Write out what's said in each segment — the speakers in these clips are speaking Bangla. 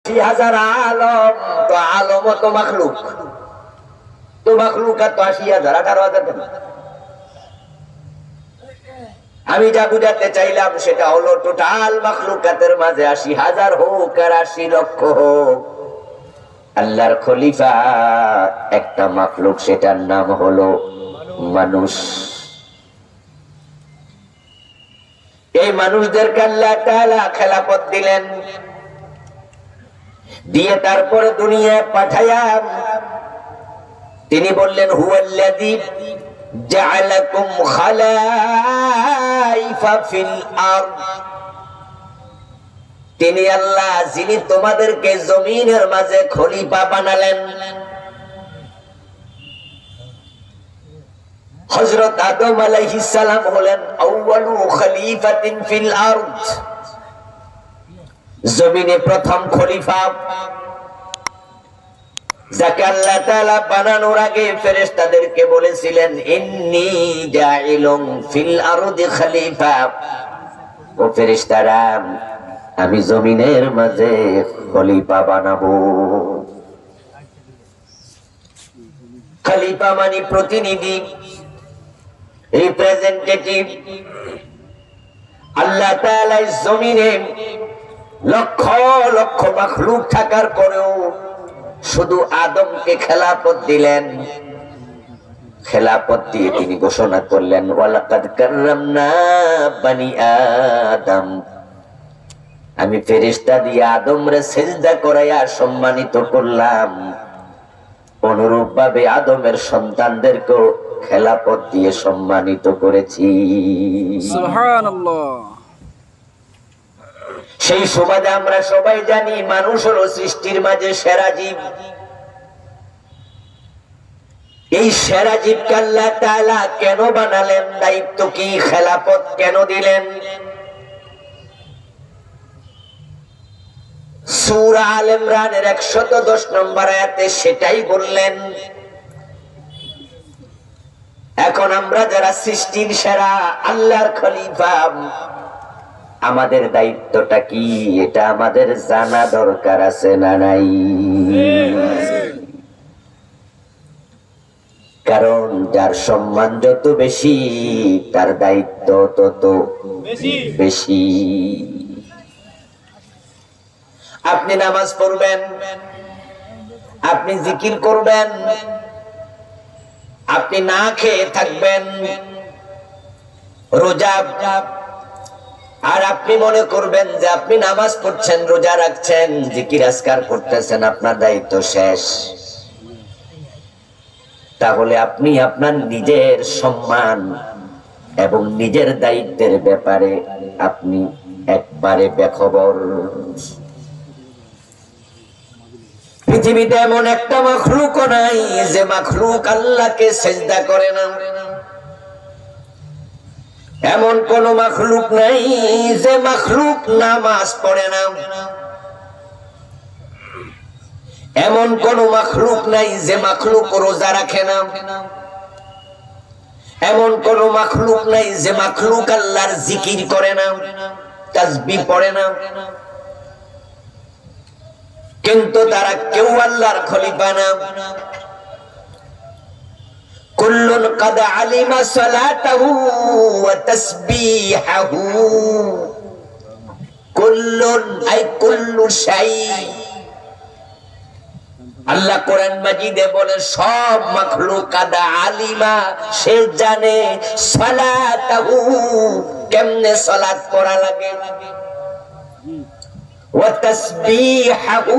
80,000 আলম, তো আলম তো মাখলুক, তো মাখলুকাত তো 80,000 18,000 কেন? আমি যা বুঝাতে চাইলাম সেটা হলো টোটাল মাখলুকাতের মাঝে 80,000 হোক আর 80 লক্ষ হোক, আল্লাহর খলিফা একটা মাখলুক, সেটার নাম হলো মানুষ। এই মানুষদেরকে আল্লাহ তাআলা খেলাফত দিলেন, দিয়ে তারপরে দুনিয়ায় পাঠায়া তিনি বললেন হুয়াল্লাযী জাআলাকুম খালাইফা ফিল আরদ, তিনি আল্লাহ যিনি তোমাদেরকে জমিনের মাঝে খলিফা বানালেন। হযরত আদম আলাইহিস সালাম হলেন আউয়ালু খলিফাতিন ফিল আরদ, জমিনে প্রথম খলিফা, যাকে আল্লাহ তাআলা বানানোর আগে ফেরেশতাদেরকে বলেছিলেন ইন্নী জাইলুম ফিল আরদি খলিফা, ও ফেরেশতারা আমি জমিনের মাঝে খলিফা বানাবো। খলিফা মানে প্রতিনিধি, রিপ্রেজেন্টেটিভ। আল্লাহ তাআলা জমিনে লক্ষ লক্ষ মাখলুক থাকার পরেও শুধু আদমকে খেলাফত দিলেন। খেলাফত দিয়ে তিনি ঘোষণা করলেন ওয়ালাকাদ কাররামনা বানি আদম, আমি ফেরেশতা দিয়ে আদমরে সিজদা করাইয়া সম্মানিত করলাম, অনুরূপ ভাবে আদমের সন্তানদেরকেও খেলাফত দিয়ে সম্মানিত করেছি। সুবহানাল্লাহ। সেই সুবাদে আমরা সবাই জানি মানুষ হলো সৃষ্টির মাঝে সেরা জীব। এই সেরা জীবকে আল্লাহ তাআলা কেন বানালেন, দায়িত্ব কি, খেলাফত কেন দিলেন? সূরা আল ইমরানের 110 নম্বর আয়াতে সেটাই বললেন। এখন আমরা যারা সৃষ্টির সেরা, আল্লাহর খলিফা, আমাদের দায়িত্বটা কি, এটা আমাদের জানা দরকার আছে না নাই? কারণ যার সম্মান যত বেশি তার দায়িত্ব তত বেশি। আপনি নামাজ পড়বেন, আপনি জিকির করবেন, আপনি না খেয়ে থাকবেন, রোজা, আর আপনি মনে করবেন যে আপনি নামাজ পড়ছেন, রোজা রাখছেন, জিকির আজকার করতেছেন, আপনার দায়িত্ব শেষ। তাহলে আপনি আপনার নিজের সম্মান এবং নিজের দায়িত্বের ব্যাপারে আপনি একবারে বেখবর। পৃথিবীতে এমন একটা মাখলুকও নাই যে মাখলুক আল্লাহকে সিজদা করে না। এমন কোন মাখলুক নাই যে মাখলুক নামাজ পড়ে না। এমন কোন মাখলুক নাই যে মাখলুক রোজা রাখে না। এমন কোন মাখলুক নাই যে মাখলুক আল্লাহর জিকির করে না, তাসবিহ পড়ে না। কিন্তু তারা কেউ আল্লাহর খলিফা না। কুল্লুন কাদ আলিমা সালাতাহু ওয়া তাসবিহাহু, কুল্লুন আই কুল্লু শাই। আল্লাহ কোরআন মাজিদে বলে সব মাখলুক কাদ আলিমা, সে জানে সালাতাহু, কেমনে সালাত পড়া লাগে, ওয়া তাসবিহাহু,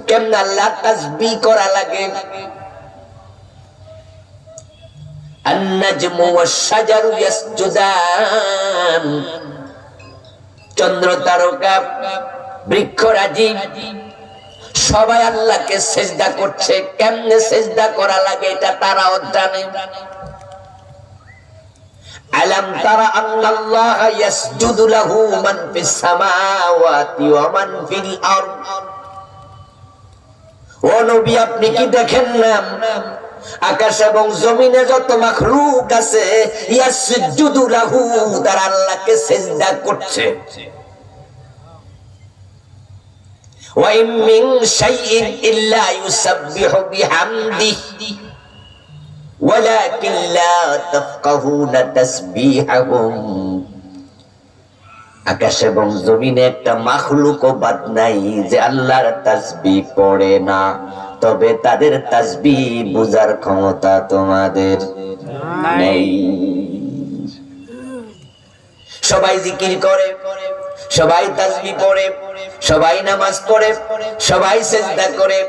কেমনে আল্লাহ তাসবিহ করা লাগে। আন-নাজমু ওয়াশ-শাজারু ইয়াসজুদান, চন্দ্র তারকা বৃক্ষরাজি সবাই আল্লাহকে সিজদা করছে। কেমনে সিজদা করা লাগে এটা তারাও জানে। আলাম তারা আন্নাল্লাহা ইয়াসজুদু লাহু মান ফিস সামাওয়াতি ওয়া মান ফিল আরদ, ও নবী আপনি কি দেখেন না আকাশ এবং জমিনে যত মাখলুক আছে ইয়াসজুদু লাহু, তারা আল্লাহকে সিজদা করছে। ওয়া ইন মিন শাইইন ইল্লা ইউসাব্বিহু বিহামদিহি ওয়ালাকিন লা তাফকাহুনা তাসবিহাহুম। আকাশ এবং জমিনে একটা মাখলুকও বাদ নাই যে আল্লাহর তাসবিহ পড়ে না, তবে তাদের তাসবিহ বুঝার ক্ষমতা তোমাদের নেই। সবাই জিকির করে, সবাই তাসবিহ পড়ে, সবাই নামাজ পড়ে, সবাই সিজদা করে,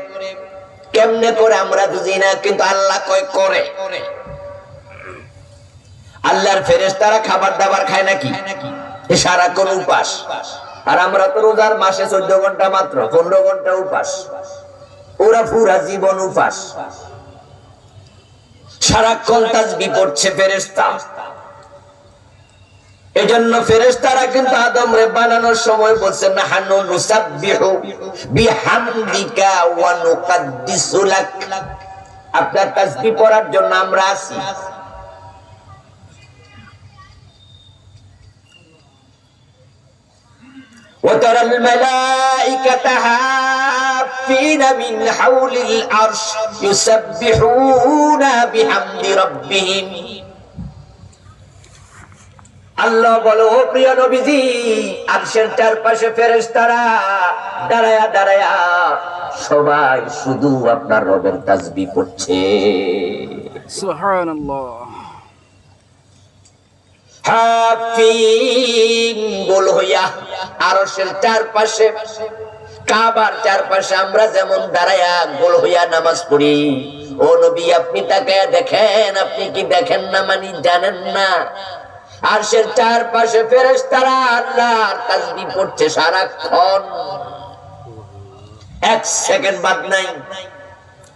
কেমনে করে আমরা বুঝি না, কিন্তু আল্লাহ কয় করে। আল্লাহর ফেরেশতারা খাবার দাবার খায় নাকি? সারাক্ষণ উপাস। আর আমরা তো রোজার মাসে 14 ঘন্টা মাত্র, 15 ঘন্টা উপাস। ওরা পুরা জীবন উপাস, সারাক্ষণ তাসবিহ পড়ছে ফেরেশতা। এজন্য ফেরেশতারা কিন্তু আদমরে বানানোর সময় বলছেন না, হানু নুসাব্বিহু বিহামদিকা ওয়া নুকাদ্দিসু লাক। আপনার তাসবিহ পড়ার জন্য আমরা আছি। وترى الملائكة حافين من حول العرش يسبحون بحمد ربهم। আল্লাহ বলো, ও প্রিয় নবীজি, আরশের চারপাশে ফেরেশতারা দাঁড়ায়া দাঁড়ায়া সবাই শুধু আপনার রবের তাসবিহ পড়ছে। সুবহানাল্লাহ। হাফিন গোল হইয়া আরশের চারপাশে, কাবার চারপাশে আমরা যেমন দাঁড়ায়া গোল হইয়া নামাজ পড়ি, ও নবী আপনি তাকায়া দেখেন। আপনি কি দেখেন না, মানে জানেন না? আরশের চারপাশে ফেরেশতারা আল্লাহর তাসবিহ পড়ছে সারাক্ষণ, এক সেকেন্ড বাদ নাই।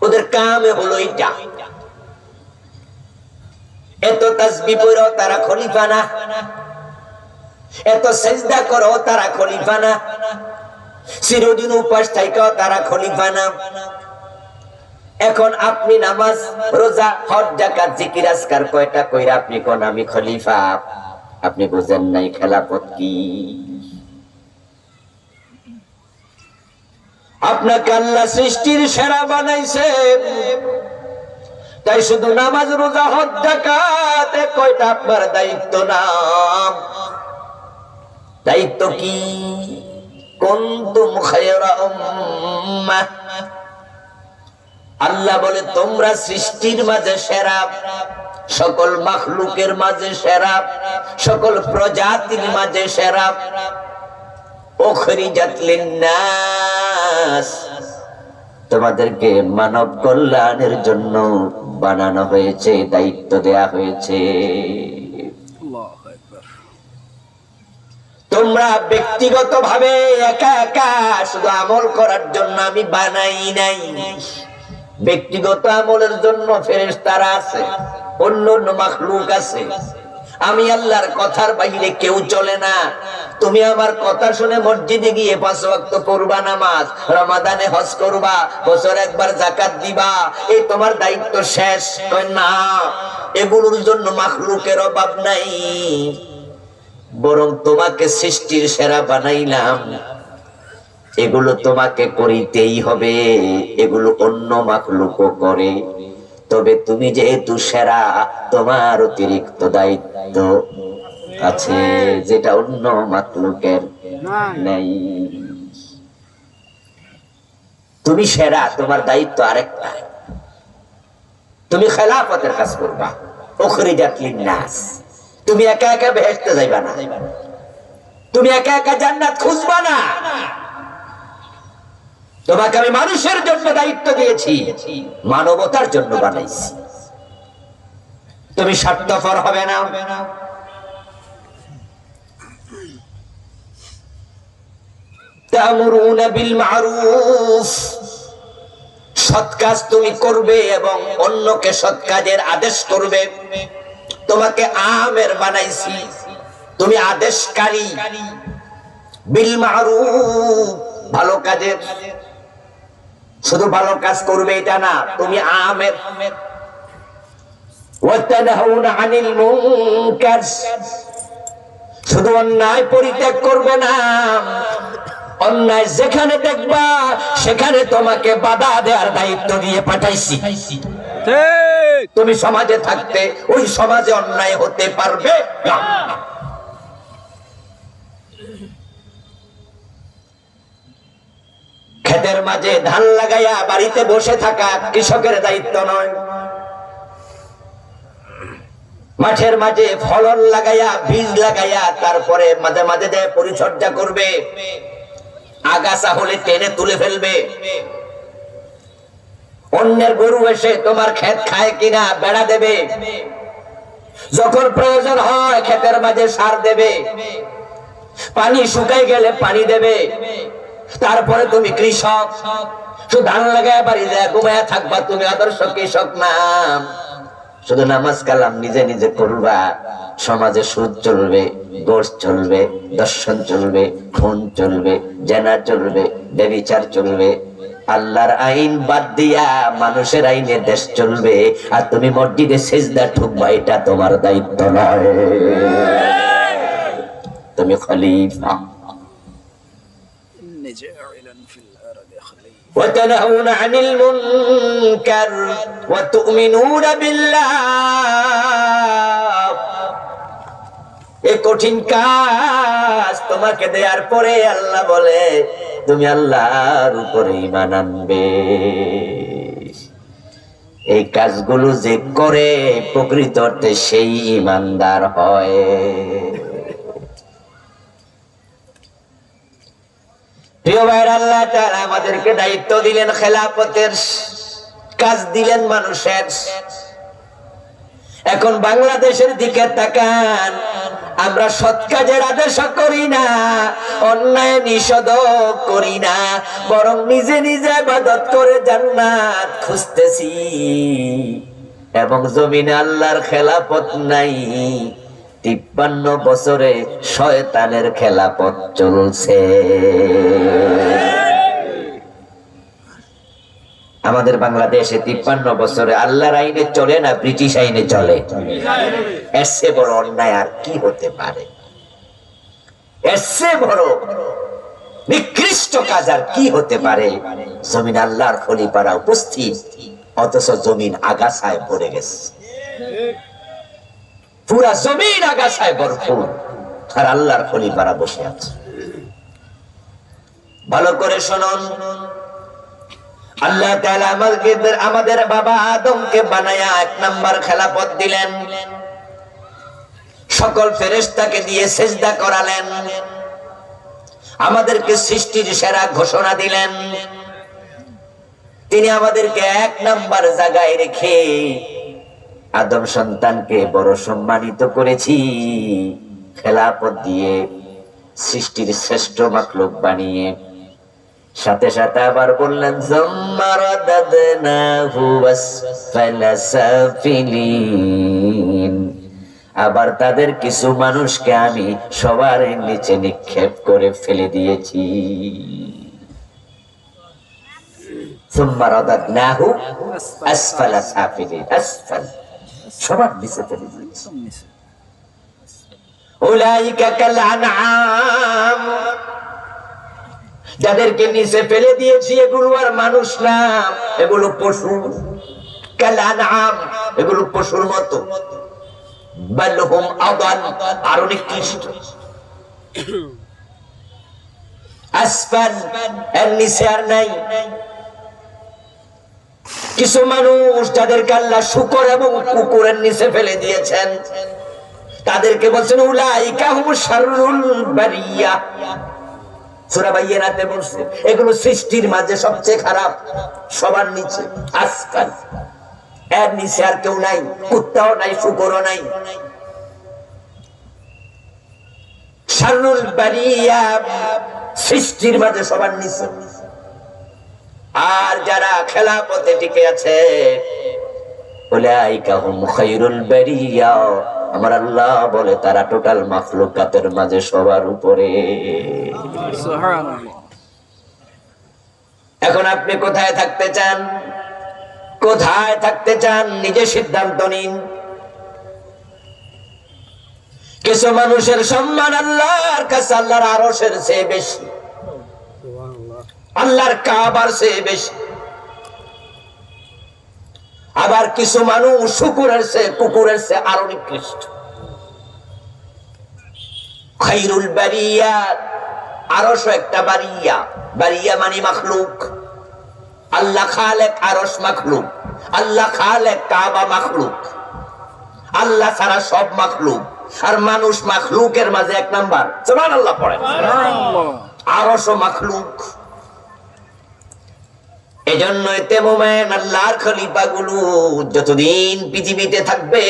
ওদের কামে হলো এটা। এত তাসবিহ পড়ো তারা খলিফা না, এত সিজদা করো তারা খলিফা না, চিরদিন উপাস থাকাও তারা খলিফা না। এখন আপনি নামাজ, রোজা, হজ, যাকাত, জিকির, আজকার কয়টা কইরা আপনি কোন আমি খলিফা? আপনি বুঝেন নাই খেলাফত কি? আপনাকে আল্লাহ সৃষ্টির সেরা বানাইছে, তাই শুধু নামাজ, রোজা, হজ, যাকাত কয়টা আপনার দায়িত্ব না? দায়িত্ব কি? কুনতুম খায়রা উম্মাহ। আল্লাহ বলে তোমরা সৃষ্টির মাঝে সেরা, সকল মাখলুকের মাঝে সেরা, সকল প্রজাতির মাঝে সেরা। উখরিজাত লিন্নাস, তোমাদেরকে মানব কল্যাণের জন্য বানানো হয়েছে, দায়িত্ব দেয়া হয়েছে। আল্লাহু আকবার। তোমরা ব্যক্তিগত ভাবে একা একা শুধু আমল করার জন্য আমি বানাই নাই। ব্যক্তিগত আমলের জন্য ফেরেশতারা আছে, অন্য অন্য মাখলুক আছে। আমি আল্লাহর কথার বাইরে কেউ চলে না। তুমি আমার কথা শুনে মসজিদে গিয়ে 5 ওয়াক্ত পড়বা নামাজ, রমাদানে হজ করবা, বছর একবার যাকাত দিবা, এই তোমার দায়িত্ব শেষ? কয় না, এগুলোর জন্য মাখলুকের অভাব নাই, বরং তোমাকে সৃষ্টির সেরা বানাইলাম, এগুলো তোমাকে করিতেই হবে। এগুলো অন্য মাখলুকও করে, তবে তুমি যেহেতু সেরা, তোমার অতিরিক্ত দায়িত্ব আছে যেটা অন্য মাখলুকের নেই। তুমি সেরা, তোমার দায়িত্ব আরেকটা। তুমি খেলাফতের কাজ করবা, উখরিজাত লিন্নাস। তুমি একা একা বেহেশতে যাইবা না, তুমি একা একা জান্নাত খুঁজবা না। তোমাকে আমি মানুষের জন্য দায়িত্ব দিয়েছি, মানবতার জন্য বানাইছি। তুমি স্বার্থপর হবে না। তা'মুরুনা বিল মা'রুফ, সৎ কাজ তুমি করবে এবং অন্যকে সৎ কাজের আদেশ করবে। তোমাকে আমের বানাইছি, তুমি আদেশকারী। বিল মা'রুফ, ভালো কাজের। শুধু ভালো কাজ করবে এটা না, তুমি আমের। ওয়া তানহাউনা আনিল মুনকার, শুধু অন্যায় পরিত্যাগ করবে না, অন্যায় যেখানে দেখবা সেখানে তোমাকে বাধা দেওয়ার দায়িত্ব দিয়ে পাঠাইছি। ঠিক। তুমি সমাজে থাকতে ওই সমাজে অন্যায় হতে পারবে না। ক্ষেতের মাঝে ধান লাগাইয়া বাড়িতে বসে থাকা কৃষকের দায়িত্ব নয়। মাঠের মাঝে ফলন লাগাইয়া বীজ লাগাইয়া তারপরে মাঝে মাঝে দেয় পরিচর্যা করবে, আগাছা হলে টেনে তুলে ফেলবে। অন্যের গরু এসে তোমার ক্ষেত খায় কিনা বেড়া দেবে, যখন প্রয়োজন হয় ক্ষেতের মাঝে সার দেবে, পানি শুকাই গেলে পানি দেবে। তারপরে তুমি কৃষক, শুধু ধান লাগায় বাড়ি যায় ঘুমায় থাকবা, তুমি আদর্শ কৃষক না। শুধু নামাজ কালাম নিজে নিজে করবা, সমাজে সুদ চলবে, গোশ চলবে, দর্শন চলবে, খুন চলবে, জেনা চলবে, ব্যভিচার চলবে। আল্লাহর আইন বাদ দিয়া মানুষের আইনে দেশ চলবে, আর তুমি মসজিদে সিজদা ঠুকবা, এটা তোমার দায়িত্ব নয়। তুমি খলিফা। إني جاعل في الأرض خليفة وتنهون عن المنكر وتؤمنون بالله। এই কঠিন কাজ তোমাকে দেওয়ার পরে আল্লাহ বলে তুমি আল্লাহর উপরে ঈমান আনবে। এই কাজগুলো যে করে প্রকৃত অর্থে সেই ঈমানদার হয়। প্রিয় ভাইরা, আল্লাহ তাআলা আমাদেরকে দায়িত্ব দিলেন, খেলাফতের কাজ দিলেন মানুষের। এখন বাংলাদেশের দিকে তাকান, আমরা সৎ কাজের আদেশ করি না, অন্যায় নিষেধ করি না, বরং নিজে নিজে ইবাদত করে জান্নাত খুঁজতেছি, এবং জমিনে আল্লাহর খেলাফত নাই। 53 বছরে শয়তানের খেলাফত চলছে। আমাদের বাংলাদেশে 53 বছরে আল্লাহর আইনে চলে না, ব্রিটিশ আইনে চলে। এর চেয়ে বড় অন্যায় আর কি হতে পারে? এর চেয়ে বড় নিকৃষ্ট কাজ আর কি হতে পারে? জমিন আল্লাহর খলিফারা উপস্থিত, অথচ জমিন আগাছায় ভরে গেছে। পুরা জমিন আগাছায় ভরপুর, আর আল্লাহর খলিফারা বসে আছে। ভালো করে শুনুন, আল্লাহ তাআলা আমাদের বাবা আদমকে বানায়া 1 নাম্বার খেলাফত দিলেন, সকল ফেরেশতাকে দিয়ে সিজদা করালেন, আমাদেরকে সৃষ্টির সেরা ঘোষণা দিলেন। তিনি আমাদেরকে 1 নাম্বার জায়গায় রেখে আদম সন্তানকে বড় সম্মানিত করেছি, খেলাফত দিয়ে সৃষ্টির শ্রেষ্ঠ মাখলুক বানিয়ে। সাথে সাথে আবার বললেন আবার তাদের কিছু মানুষকে আমি সবার নিচে নিক্ষেপ করে ফেলে দিয়েছি। সবার নিচে ফেলে দিয়েছি। উলাইকা কাল আনআম, যাদেরকে নিচে ফেলে দিয়েছি এগুলো আর মানুষ না, এগুলো পশু। কাল আনআম, এগুলো পশুর মতো। বাল হুম আদাল, আরো নিকৃষ্ট। আসফাল, এর নিচে আর নাই। কিছু মানুষ যাদেরকে আল্লাহ শূকর এবং কুকুরের নিচে ফেলে দিয়েছেন, তাদেরকে বলছেন উলাইকা হুমুশ শাররুল বারিয়া। সূরা বাইয়িনাতে বলছে এগুলো সৃষ্টির মাঝে সবচেয়ে খারাপ, সবার নিচে। আসফাল, এর নিচে আর কেউ নাই, কুত্তাও নাই, শূকরও নাই। শাররুল বারিয়া, সৃষ্টির মাঝে সবার নিচে। আর যারা খেলাফতে টিকে আছে, উলাইকা হুম খায়রুল বারিয়া, আমার আল্লাহ বলে তারা টোটাল মাখলুকাতের মাঝে সবার উপরে। সুবহানাল্লাহ। এখন আপনি কোথায় থাকতে চান? কোথায় থাকতে চান? নিজে সিদ্ধান্ত নিন। কিছু মানুষের সম্মান আল্লাহর কাছে আল্লাহর আরশের চেয়ে বেশি। আল্লাহর কাবার চেয়ে বেশি। আবার কিছু মানুষ শুকুরের চেয়ে কুকুরের চেয়ে আরো নিকৃষ্ট। খায়রুল বারিয়াত, আরশ একটা বারিয়া, বারিয়া মানে মাখলুক। আল্লাহ খালেক, আরশ মাখলুক। আল্লাহ খালেক, কাবা মাখলুক। আল্লাহ ছাড়া সব মাখলুক। আর মানুষ মাখলুকের মাঝে এক নাম্বার। সুবহানাল্লাহ পড়েন। আরশ মাখলুক। এজন্য এতে মোমেন আল্লাহর খলিফা গুলো যতদিন পৃথিবীতে থাকবে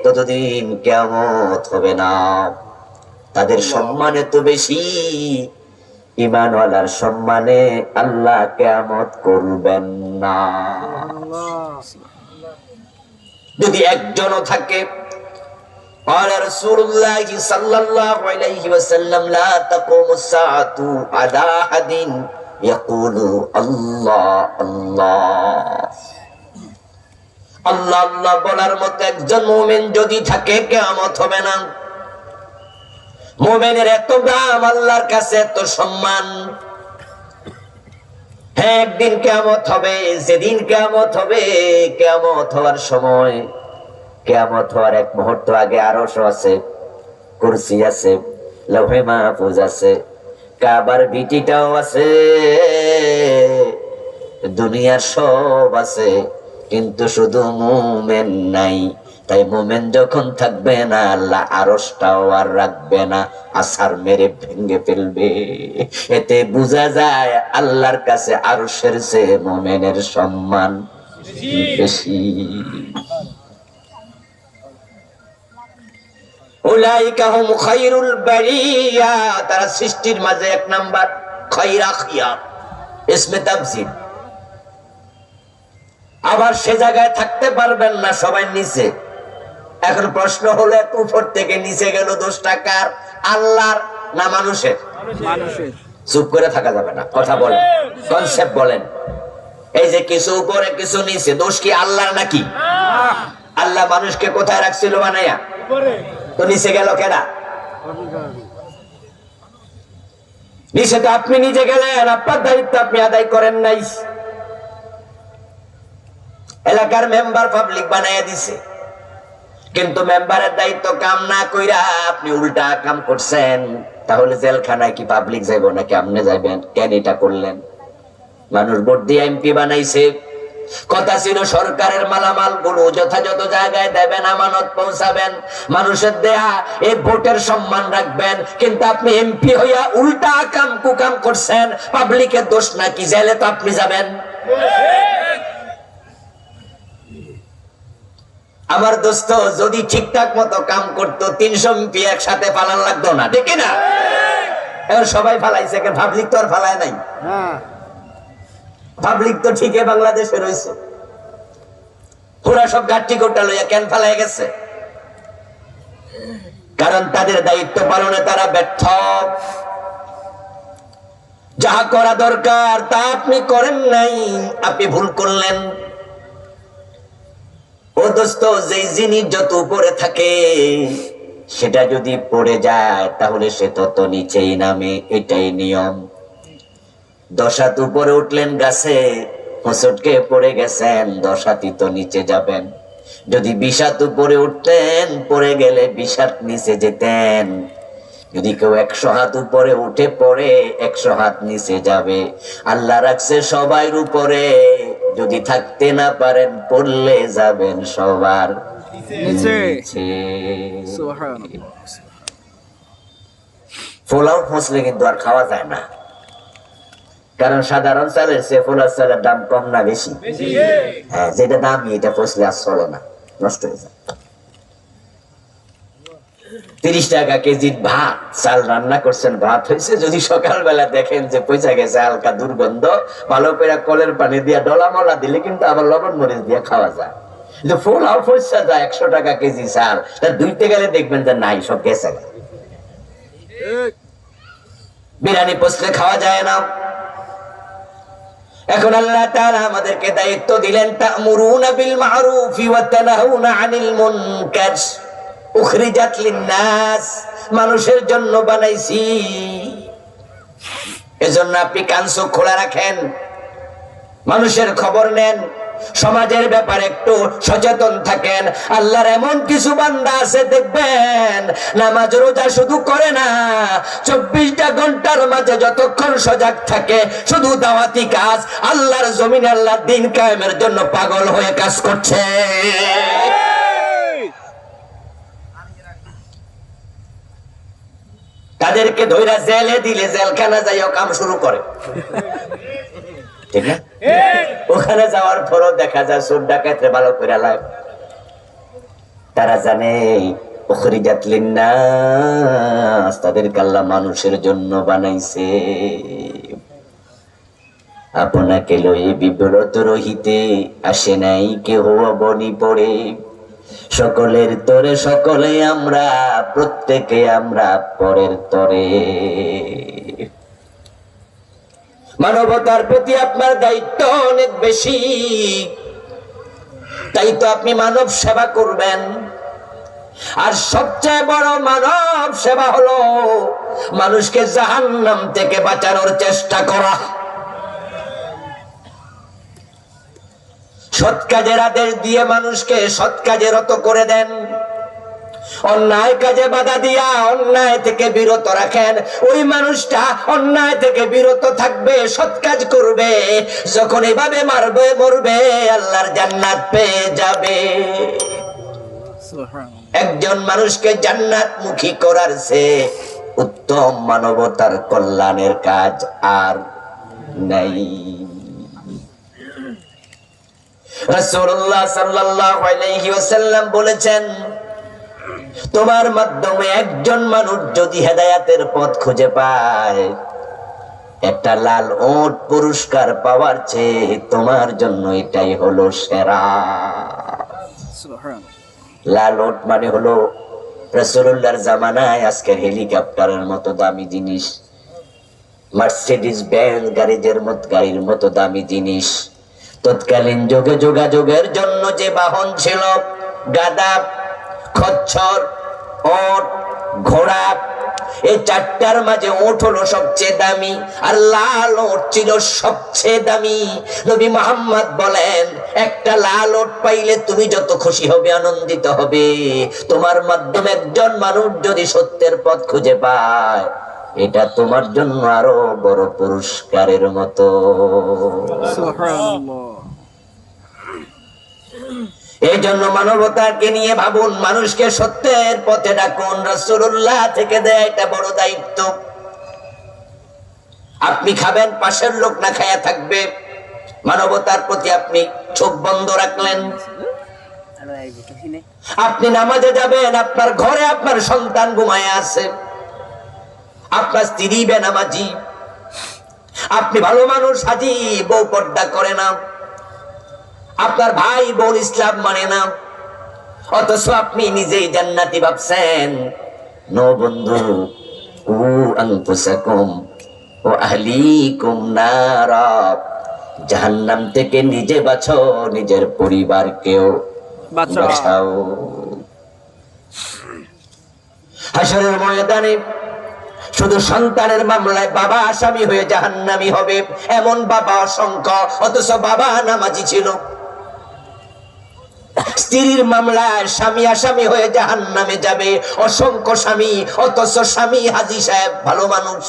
ততদিন কিয়ামত হবে না। তাদের সম্মান এত বেশি, ঈমানওয়ালার সম্মানে আল্লাহ কিয়ামত করবেন না। যদি একজনও থাকে, قال رسول الله صلى الله عليه وسلم لا تقوم الساعة على أحد يقول الله الله আল্লাহ আল্লাহ বলার মতো একজন মুমিন যদি থাকে কিয়ামত হবে না। মুমিনের এত দাম আল্লাহর কাছে, এত সম্মান। হ্যাঁ, একদিন কিয়ামত হবে। যেদিন কিয়ামত হবে, কিয়ামত হওয়ার সময়, কিয়ামত হওয়ার এক মুহূর্ত আগে আরশ আছে, কুরসি আছে, লৌহে মাহফুজ আছে, কাবার ভিটিটাও আছে, দুনিয়ার সব আছে, কিন্তু শুধু মুমিন নাই। তাই মুমিন যখন থাকবে না, আল্লাহ আরশটাও আর রাখবে না, আছাড় মেরে ভেঙে ফেলবে। এতে বোঝা যায় আল্লাহর কাছে আরশের চেয়ে মুমিনের সম্মান বেশি। উলাইকা হুম খায়রুল বারিয়া, তারা সৃষ্টির মাঝে এক নাম্বার। খায়রা খিয়া ইসমে তাফসীর। আবার সে জায়গায় থাকতে পারবেন না, সবাই নিচে। এখন প্রশ্ন হলো, এত উপর থেকে নিচে গেল দোষটা কার? আল্লাহর না মানুষের? মানুষের। চুপ করে থাকা যাবে না, কথা বলেন, কনসেপ্ট বলেন। এই যে কিছু উপরে কিছু নিচে, দোষ কি আল্লাহর নাকি? আল্লাহ মানুষকে কোথায় রাখছিল বানাইয়া? তো নিচে গেল কেনা? নিচে তো আপনি নিজে গেলেন, আপনার দায়িত্ব আপনি আদায় করেন নাই। এলাকার মেম্বার পাবলিক বানাইয়া দিছে, কিন্তু মেম্বারের দায়িত্ব কাম না কইরা আপনি উল্টা কাম করছেন। তাহলে জেলখানায় কি পাবলিক যাইব নাকি আপনি যাইবেন? কেন এটা করলেন? মানুষ ভোট দিয়ে এমপি বানাইছে, কথা ছিল সরকারের মালামাল গুলো যথাযথ জায়গায় দেবেন, আমানত পৌঁছাবেন, মানুষের দেয়া এই ভোটের সম্মান রাখবেন। কিন্তু আপনি এমপি হইয়া উল্টা কাম কুকাম করছেন, পাবলিকের দোষ নাকি? জেলে তো আপনি যাবেন। আমার দোস্ত যদি ঠিকঠাক মতো কাম করতো 300 এমপি একসাথে পালান লাগতো না, ঠিক না? এখন সবাই ফালাইছে, পাবলিক তো আর ফালায় নাই। পাবলিক তো ঠিকই বাংলাদেশে রয়েছে, পুরা সব গাঠি গোটা লইয়া কেন ফালাই গেছে? কারণ তাদের দায়িত্ব পালনে তারা ব্যর্থ। যাহা করা দরকার তা আপনি করেন নাই, আপনি ভুল করলেন। ও দোস্ত, যে জিনিস যত উপরে থাকে সেটা যদি পড়ে যায় তাহলে সে তত নিচেই নামে, এটাই নিয়ম। 10 হাত উপরে উঠলেন গাছে, হোঁচটকে পড়ে গেছেন, 10 হাতই তো নিচে যাবেন। যদি 20 হাত উপরে উঠতেন, পড়ে গেলে 20 হাত নিচে যেতেন। যদি কেউ 100 হাত উপরে উঠে পড়ে 100 হাত নিচে যাবে। আল্লাহ রাখছে সবার উপরে, যদি থাকতে না পারেন পড়লে যাবেন সবার নিচে। সুবহানাল্লাহ। পোলাও ফসলে কিন্তু আর খাওয়া যায় না, কারণ সাধারণ চালের চেয়ে পোলাও চালের দাম কম না বেশি? হ্যাঁ, যেটা দামি এটা ফসলে আর চলে না, নষ্ট হয়ে যায়। 30 টাকা কেজি ভাত, চাল রান্না করছেন, ভাত হয়েছে, যদি সকালবেলা দেখেন যে পয়সা গেছে, হালকা দুর্গন্ধ, ভালো করে কলের পানি দিয়ে ডলা মলা দিলে কিন্তু আবার লবণ মরিচ দিয়ে খাওয়া যায়। কিন্তু পোলাও পয়সা যায় 100 টাকা কেজি চাল, তা ধুইতে গেলে দেখবেন যে নাই, সব গেছে। বিরিয়ানি পচলে খাওয়া যায় না। এখন আল্লাহ তাআলা আমাদেরকে দায়িত্ব দিলেন, তা'মুরুনা বিল মা'রুফি ওয়া তানহাউনা আনিল মুনকার, উখরিজাত লিন-নাস, মানুষের জন্য বানাইছি। এজন্য আপনি কান চোখ খোলা রাখেন, মানুষের খবর নেন, সমাজের ব্যাপারে একটু সচেতন থাকেন। আল্লাহর এমন কিছু বান্দা আছে দেখবেন নামাজ রোজা শুধু করে না, 24টা ঘন্টার মাঝে যতক্ষণ সজাগ থাকে শুধু দাওয়াতি কাজ, আল্লাহর জমিনে আল্লাহর দ্বীন কায়েমের জন্য পাগল হয়ে কাজ করছে। তাদেরকে ধইরা জেলে দিলে জেলখানা যাইও কাম শুরু করে, ঠিক না? ওখানে যাওয়ার পরও দেখা যায় চোর ডাকাতরে ভালো করে লাগ। তারা জানে উখরিজাত লিন্নাস, তাদেরকে আল্লাহ মানুষের জন্য বানাইছে। আপনাকে লয়ে বিব্রত রহিতে আসে নাই কেহ বনি পড়ে, সকলের তরে সকলে আমরা, প্রত্যেকে আমরা পরের তরে। মানবতার প্রতি আপনার দায়িত্ব অনেক বেশি, তাই তো আপনি মানব সেবা করবেন। আর সবচেয়ে বড় মানব সেবা হলো মানুষকে জাহান্নাম থেকে বাঁচানোর চেষ্টা করা। সৎ কাজের আদেশ দিয়ে মানুষকে সৎ কাজে রত করে দেন, অন্যায় কাজে বাধা দিয়া অন্যায় থেকে বিরত রাখেন। ওই মানুষটা অন্যায় থেকে বিরত থাকবে, সৎ কাজ করবে, যখন এভাবে মারবে মরবে আল্লাহর জান্নাত পেয়ে যাবে। একজন মানুষকে জান্নাত মুখী করার চেয়ে উত্তম মানবতার কল্যাণের কাজ আর নাই। রাসূলুল্লাহ সাল্লাল্লাহু আলাইহি ওয়াসাল্লাম বলেছেন, তোমার মাধ্যমে একজন মানুষ যদি হেদায়েতের পথ খুঁজে পায়, একটা লাল ওট পুরস্কার পাওয়ার চেয়ে তোমার জন্য এটাই হলো সেরা। লাল ওট মানে হলো রাসূলুল্লাহর জামানায় আজকের হেলিকপ্টারের মতো দামি জিনিস, মার্সিডিজ বেঞ্জ গাড়ির মতো দামি জিনিস। তৎকালীন যুগে যোগাযোগের জন্য যে বাহন ছিল, গাধা, খচ্চর, ওট, ঘোড়া, এই চারটার মাঝে ওট হলো সবচেয়ে দামি, আর লাল ওট ছিল সবচেয়ে দামি। নবী মুহাম্মদ বলেন, একটা লাল ওট পাইলে তুমি যত খুশি হবে, আনন্দিত হবে। তোমার মাধ্যমে একজন মানুষ যদি সত্যের পথ খুঁজে পায়, এটা তোমার জন্য আরো বড় পুরস্কারের মতো। এই জন্য মানবতাকে নিয়ে ভাবুন, মানুষকে সত্যের পথে ডাকুন। রাসূলুল্লাহ থেকে দেয় এটা বড় দায়িত্ব। আপনি খাবেন, পাশের লোক না খায়া থাকবে, মানবতার প্রতি আপনি চোখ বন্ধ রাখলেন। আপনি নামাজে যাবেন, আপনার ঘরে আপনার সন্তান ঘুমায় আছে, আপনার স্ত্রী বেনামাজি, আপনি ভালো মানুষ হাজি, বউ পর্দা করে না, আপনার ভাই বোন ইসলাম মানে না, অথচ আপনি নিজেই জান্নাতি ভাবছেন। নো বন্ধু, ও আনফুসাকুম ও আহলিকুম নারা, জাহান্নাম থেকে নিজে বাঁচো, নিজের পরিবারকেও বাঁচাও। হাসরের ময়দানে শুধু সন্তানের মামলায় বাবা আসামি হয়ে জাহান্নামী হবে, এমন বাবা অসংখ্য, অথচ বাবা নামাজি ছিল। স্ত্রীর মামলায় স্বামী আসামি হয়ে জাহান্নামে যাবে, অসংখ্য স্বামী, অথচ স্বামী হাজী সাহেব ভালো মানুষ।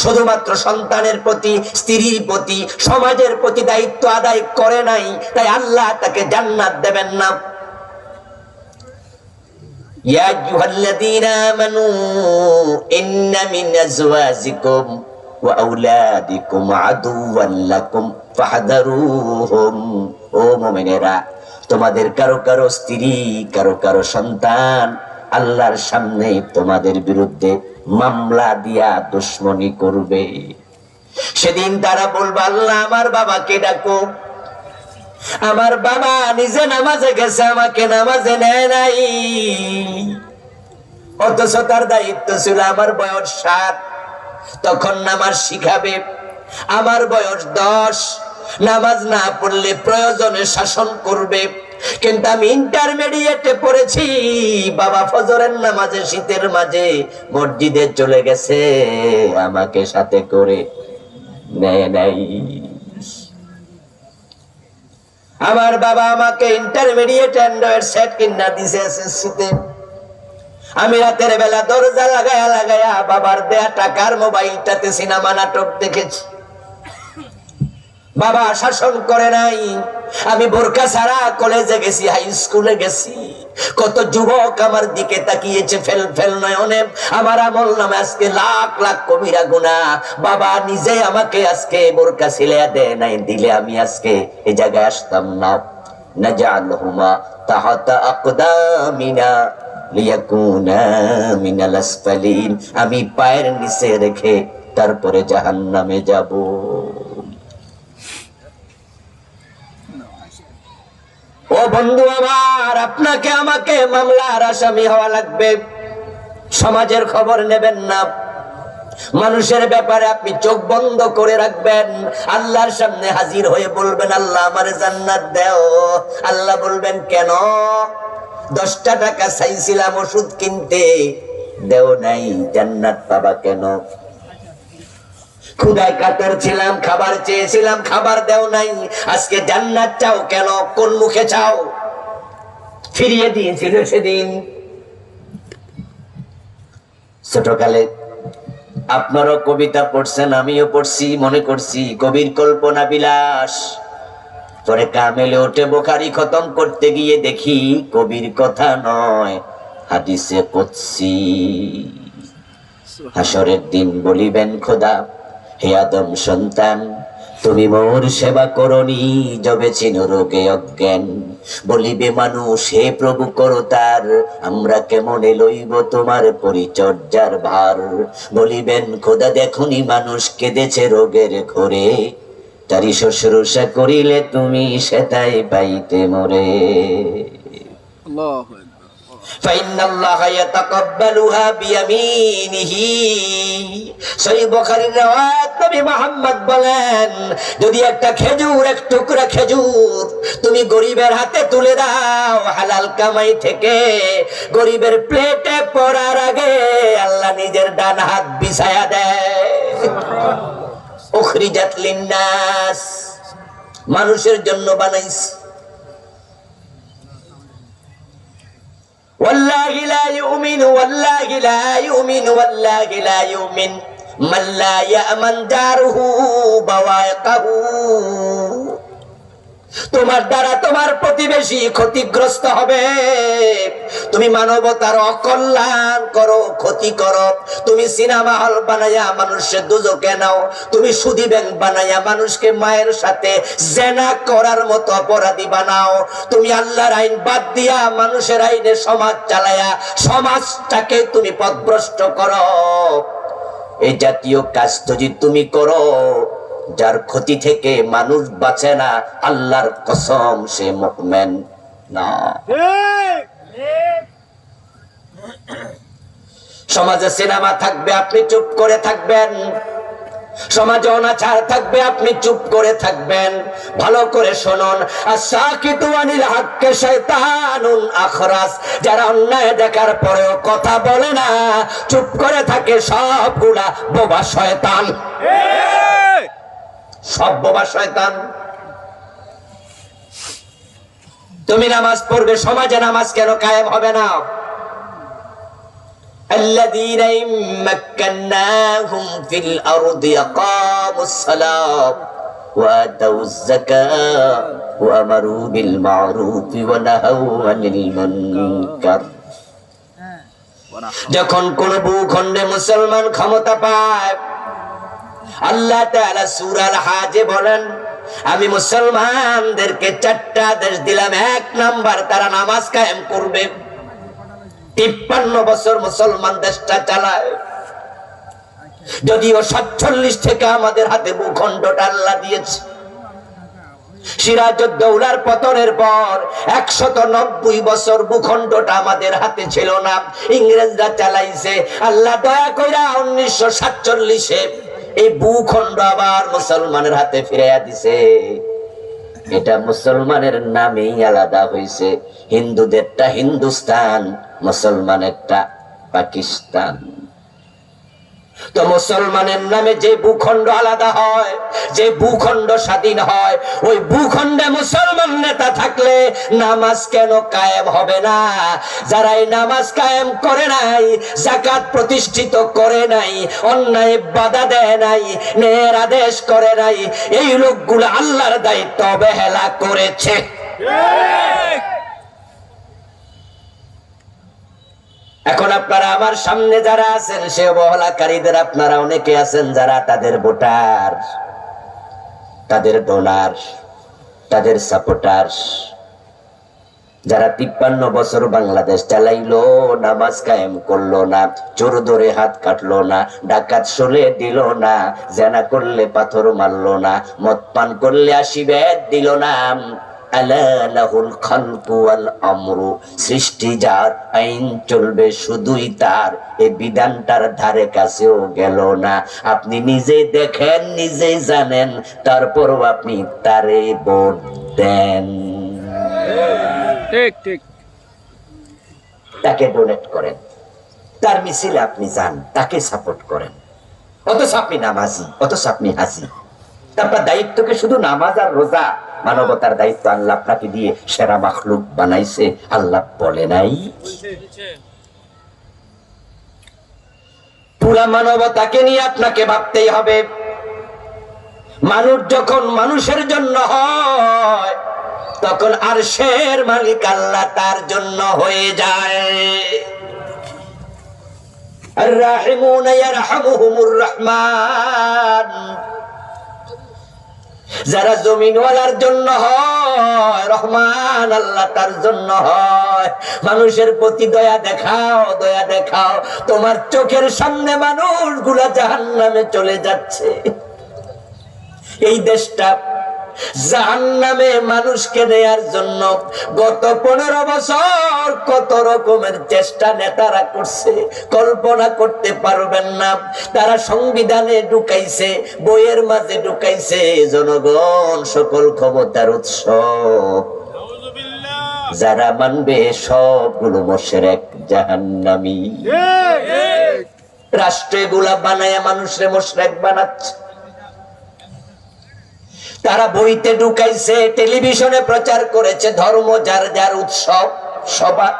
শুধুমাত্র সন্তানের প্রতি, স্ত্রীর প্রতি, সমাজের প্রতি দায়িত্ব আদায় করে নাই, তাই আল্লাহ তাকে জান্নাত দেবেন না। ইয়া আইয়ুহাল্লাযীনা আমানু ইন্না মিন আজওয়াজিকুম ওয়া আওলাদিকুম আদুওয়ান লাকুম ফাহদারুহুম। ও মুমিনেরা, তোমাদের কারো কারো স্ত্রী, কারো কারো সন্তান আল্লাহর সামনে তোমাদের বিরুদ্ধে মামলা দিয়া দুশ্মনী করবে। সেদিন তারা বলবে, আল্লাহ আমার বাবাকে ডাকো, আমার বাবা নিজে নামাজে গেছে, আমাকে নামাজে নেয় নাই, অথচ তার দায়িত্ব ছিল আমার বয়স 7, তখন নামাজ শিখাবে, আমার বয়স 10, নামাজ না পড়লে প্রয়োজনে শাসন করবে, কিন্তু আমি ইন্টারমিডিয়েটে পড়েছি। বাবা ফজরের নামাজে শীতের মাঝে মসজিদে চলে গেছে, আমাকে সাথে করে নেয় নাই। আমার বাবা আমাকে ইন্টারমিডিয়েট অ্যান্ড্রয়েড সেট কিনা দিছে এসএসসিতে। আমি রাতের বেলা দরজা লাগায়া লাগায়া বাবার দেয়া টাকার মোবাইলটাতে সিনেমা নাটক দেখেছি। বাবা শাসন করে নাই। আমি বোরকা ছাড়া কলেজে গেছি, হাই স্কুলে গেছি। কত যুবক আমার দিকে তাকিয়েছে ফেল ফেল নয়নে। আমার আমল নামে আজকে লাখ লাখ কবিরা গুনাহ। বাবা নিজে আমাকে আজকে বোরকা ছিলিয়ে দেয় নাই, দিলে আমি আজকে এই জায়গায় আসতাম না। নাজালহুমা তাহাতা আকদামিনা লিয়াকুনা মিনাল আসফালিন। আমি পায়ের নিচে রেখে তারপরে জাহান্নামে যাব। ও বন্ধু আমার, আপনাকে আমাকে মামলার আসামি হওয়া লাগবে। সমাজের খবর নেবেন না, মানুষের ব্যাপারে আপনি চোখ বন্ধ করে রাখবেন। আল্লাহর সামনে হাজির হয়ে বলবেন, আল্লাহ আমারে জান্নাত দাও। আল্লাহ বলবেন, কেন? 10 টাকা চাইছিলাম ওষুধ কিনতে, দেও নাই, জান্নাত পাবা কেন? ক্ষুধায় কাতর ছিলাম, খাবার চেয়েছিলাম, খাবার দেও নাই, আজকে জান্নাত চাও কেন? কোন মুখে চাও? ফিরিয়ে দিয়েছিল সেদিন। ছোটকালে আপনারও কবিতা পড়ছেন, আমিও পড়ছি, মনে করছি কবির কল্পনা বিলাস। পরে কামেলে ওঠে বুখারী খতম করতে গিয়ে দেখি কবির কথা নয়, হাদিসে কুদসি। হাসরের দিন বলিবেন খোদা, হে আদম সন্তান, তুমি মোর সেবা করনি, যবে ছিল রোগে অজ্ঞান। বলিবে মানুষ, হে প্রভু করো তার, আমরা কেমনে লইব তোমার পরিচর্যার ভার। বলিবেন খোদা, দেখুনি মানুষ কেঁদেছে রোগের ঘরে, তারি শুশ্রূষা করিলে তুমি সেটাই পাইতে মোরে। আল্লাহু আকবার। ফাইন্নাল্লাহা ইয়াতাকাব্বালুহা বিয়ামিনিহি। সহিহ বুখারীর riwayat, নবী মুহাম্মদ বলেন, যদি একটা খেজুর, এক টুকরা খেজুর তুমি গরিবের হাতে তুলে দাও হালাল কামাই থেকে, গরিবের প্লেটে পড়ার আগে আল্লাহ নিজের ডান হাত বিছায়া দেয়। উখরিজাত লিন্নাস, মানুষের জন্য বানাইছে। والله لا يؤمن والله لا يؤمن والله لا يؤمن من لا يأمن جاره بوائقه। তোমার দ্বারা তোমার প্রতিবেশী ক্ষতিগ্রস্ত হবে। তুমি মানবতার অকল্যাণ করো, ক্ষতি করো। তুমি সিনেমা হল বানাইয়া মানুষের দুজকে নাও। তুমি সুদী ব্যাংক বানাইয়া মানুষকে মায়ের সাথে জেনা করার মতো অপরাধী বানাও। তুমি আল্লাহর আইন বাদ দিয়া মানুষের আইনে সমাজ চালায়া সমাজটাকে তুমি পথভ্রষ্ট করো। এই জাতীয় কাজ যদি তুমি করো, যার ক্ষতি থেকে মানুষ বাঁচে না, আল্লাহর কসম সে মুমিন না। সমাজে সিনেমা থাকবে, আপনি চুপ করে থাকবেন। সমাজে অনাচার থাকবে, আপনি চুপ করে থাকবেন। ভালো করে শুনুন, আসাকিতু আনিল হাক্কি শায়তানুন আখরাস। যারা অন্যায় দেখার পরেও কথা বলে না, চুপ করে থাকে, সবগুলা বোবা শয়তান। সব বোবা শয়তান। তুমি নামাজ পড়বে, সমাজে নামাজ কেন কায়েম হবে না? الذين إن مكناهم في الأرض أقاموا الصلاة وآتوا الزكاة وأمروا بالمعروف ونهوا عن المنكر। যখন কোন ভূখণ্ডে মুসলমান ক্ষমতা পায়, আল্লাহ তাআলা সূরা আল হাজে বলেন, আমি মুসলমানদেরকে 4টা আদেশ দিলাম। 1 নাম্বার, তারা নামাজ কায়েম করবে। 53 বছর মুসলমান দেশটা চালায়। যদিও 47 থেকে আমাদের হাতে ভূখণ্ডটা আল্লাহ দিয়েছে। সিরাজউদ্দৌলার পতনের পর 190 বছর ভূখণ্ডটা আমাদের হাতে ছিল না, ইংরেজরা চালাইছে। আল্লাহ দয়া কইরা 1947-এ এই ভূখণ্ড আবার মুসলমানের হাতে ফিরাইয়া দিছে। এটা মুসলমানের নামেই আলাদা হয়েছে। হিন্দুদেরটা হিন্দুস্তান, মুসলমানেরটা পাকিস্তান। তো মুসলমানের নামে যে ভূখণ্ড আলাদা হয়, যে ভূখণ্ড স্বাধীন হয়, ওই ভূখণ্ডে মুসলমান নেতা থাকলে নামাজ কেন কায়েম হবে না? যারা এই নামাজ কায়েম করে নাই, যাকাত প্রতিষ্ঠিত করে নাই, অন্যায় বাধা দেয় নাই, ন্যায়ের আদেশ করে নাই, এই লোকগুলো আল্লাহর দায়িত্ব অবহেলা করেছে। এখন আপনারা আমার সামনে যারা আছেন, সে অবহেলাকারীদের আপনারা অনেকে আছেন যারা তাদের ভোটার, তাদের ডোনার, তাদের সাপোর্টার, যারা 53 বছর বাংলাদেশ চালাইলো, নামাজ কায়েম করলো না, চোর ধরে হাত কাটলো না, ডাকাত সলে দিল না, জেনা করলে পাথর মারলো না, মদ পান করলে 80 বেদ দিল না। সৃষ্টি যার, আইন চলবে শুধুই তার, এই বিধানটার ধারে কাছেও গেল না। আপনি নিজে দেখেন, নিজেই জানেন, তারপরও আপনি তারে ভোট দেন। ঠিক ঠিক। তাকে ডোনেট করেন, তার মিছিলে আপনি যান, তাকে সাপোর্ট করেন, অথচ আপনি নামাজি, অথচ আপনি হাজি। আপনার দায়িত্বকে শুধু নামাজ আর রোজা, মানবতার দায়িত্ব আল্লাহ আপনাকে দিয়ে সেরা মাখলুক বানাইছে। আল্লাহ বলে নাই পুরা মানবতাকে নিয়ে আপনাকে ভাবতেই হবে। মানুষ যখন মানুষের জন্য হয়, তখন আরশের মালিক আল্লাহ তার জন্য হয়ে যায়। আর-রাহিমুনা ইয়ারহামুহুমুর রহমান। যারা জমিনওয়ালার জন্য হয়, রহমান আল্লাহ তার জন্য হয়। মানুষের প্রতি দয়া দেখাও, দয়া দেখাও। তোমার চোখের সামনে মানুষগুলা জাহান্নামে চলে যাচ্ছে। এই দেশটা জাহান্নামে মানুষকে নেয়ার জন্য গত 15 বছর কত রকমের চেষ্টা নেতারা করছে, কল্পনা করতে পারবেন না। তারা সংবিধানে ঢুকাইছে, বইয়ের মাঝে ঢুকাইছে, জনগণ সকল ক্ষমতার উৎস। যারা মানবে সবগুলো মুশরিক, জাহান্নামী। রাষ্ট্রগুলা বানায়া মানুষরে মুশরিক বানাচ্ছে। তারা বইতে ঢুকাইছে, টেলিভিশনে প্রচার করেছে, ধর্ম যার যার উৎসব, সবার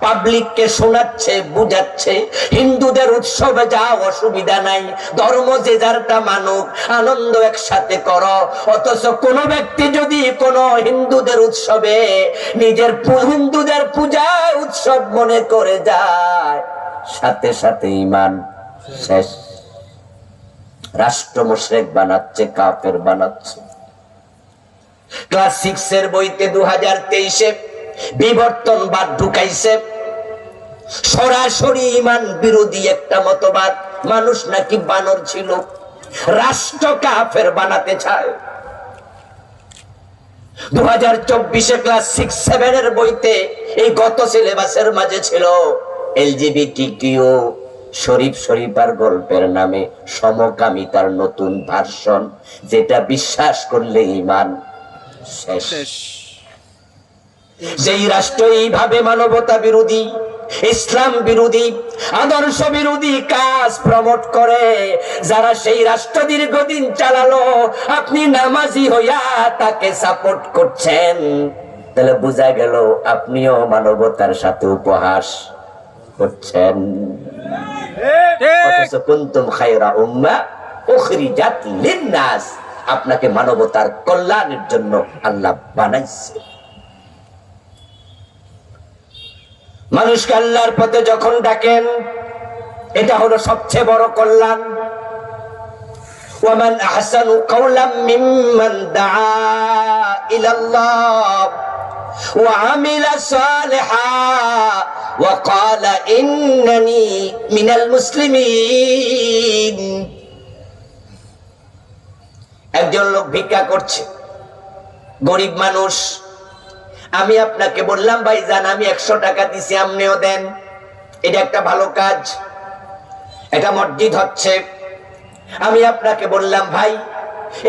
পাবলিককে শোনাচ্ছে, বুঝাচ্ছে হিন্দুদের উৎসবে যাও, অসুবিধা নাই, ধর্ম যে যারটা মানুক, আনন্দ একসাথে করো। অথচ কোন ব্যক্তি যদি কোন হিন্দুদের উৎসবে নিজের হিন্দুদের পূজা উৎসব মনে করে যায়, সাথে সাথে ঈমান শেষ। রাষ্ট্র মুশরিক বানাচ্ছে, কাফের বানাচ্ছে। ক্লাস 6 এর বইতে 2023-এ বিবর্তনবাদ ঢুকাইছে, সরাসরি ঈমান বিরোধী একটা মতবাদ। মানুষ নাকি বানর ছিল, রাষ্ট্র কাফের বানাতে চায়। 2024-এ ক্লাস 6-7 এর বইতে এই গত সিলেবাসের মাঝে ছিল এলজিবিটিকিউ, শরীফ শরীফার গল্পের নামে সমকামিতার নতুন ভার্সন, যেটা বিশ্বাস করলে ঈমান শেষ। যেই রাষ্ট্র এইভাবে মানবতা বিরোধী, ইসলাম বিরোধী, আদর্শ বিরোধী কাজ প্রমোট করে, যারা সেই রাষ্ট্র দীর্ঘদিন চালালো, আপনি নামাজি হইয়া তাকে সাপোর্ট করছেন, তাহলে বোঝা গেল আপনিও মানবতার সাথে উপহাস করছেন। অথচ কুনতুম খায়রা উম্মাহ উখরিজাত লিন-নাস, আপনাকে মানবতার কল্যাণের জন্য আল্লাহ বানাইছে। মানুষকে আল্লাহর পথে যখন ডাকেন, এটা হলো সবচেয়ে বড় কল্যাণ। ওয়ামান আহসানু কাওলাম মিম্মান দাআ ইলাল্লাহ ওয়া আমিলা সালিহা ওয়া ক্বালা ইন্নানি মিনাল মুসলিমিন। একজন লোক ভিক্ষা করছে, গরিব মানুষ। আমি আপনাকে বললাম, ভাইজান আমি 100 টাকা দিছি, আপনিও দেন, এটা একটা ভালো কাজ, এটা মসজিদ হচ্ছে। আমি আপনাকে বললাম, ভাই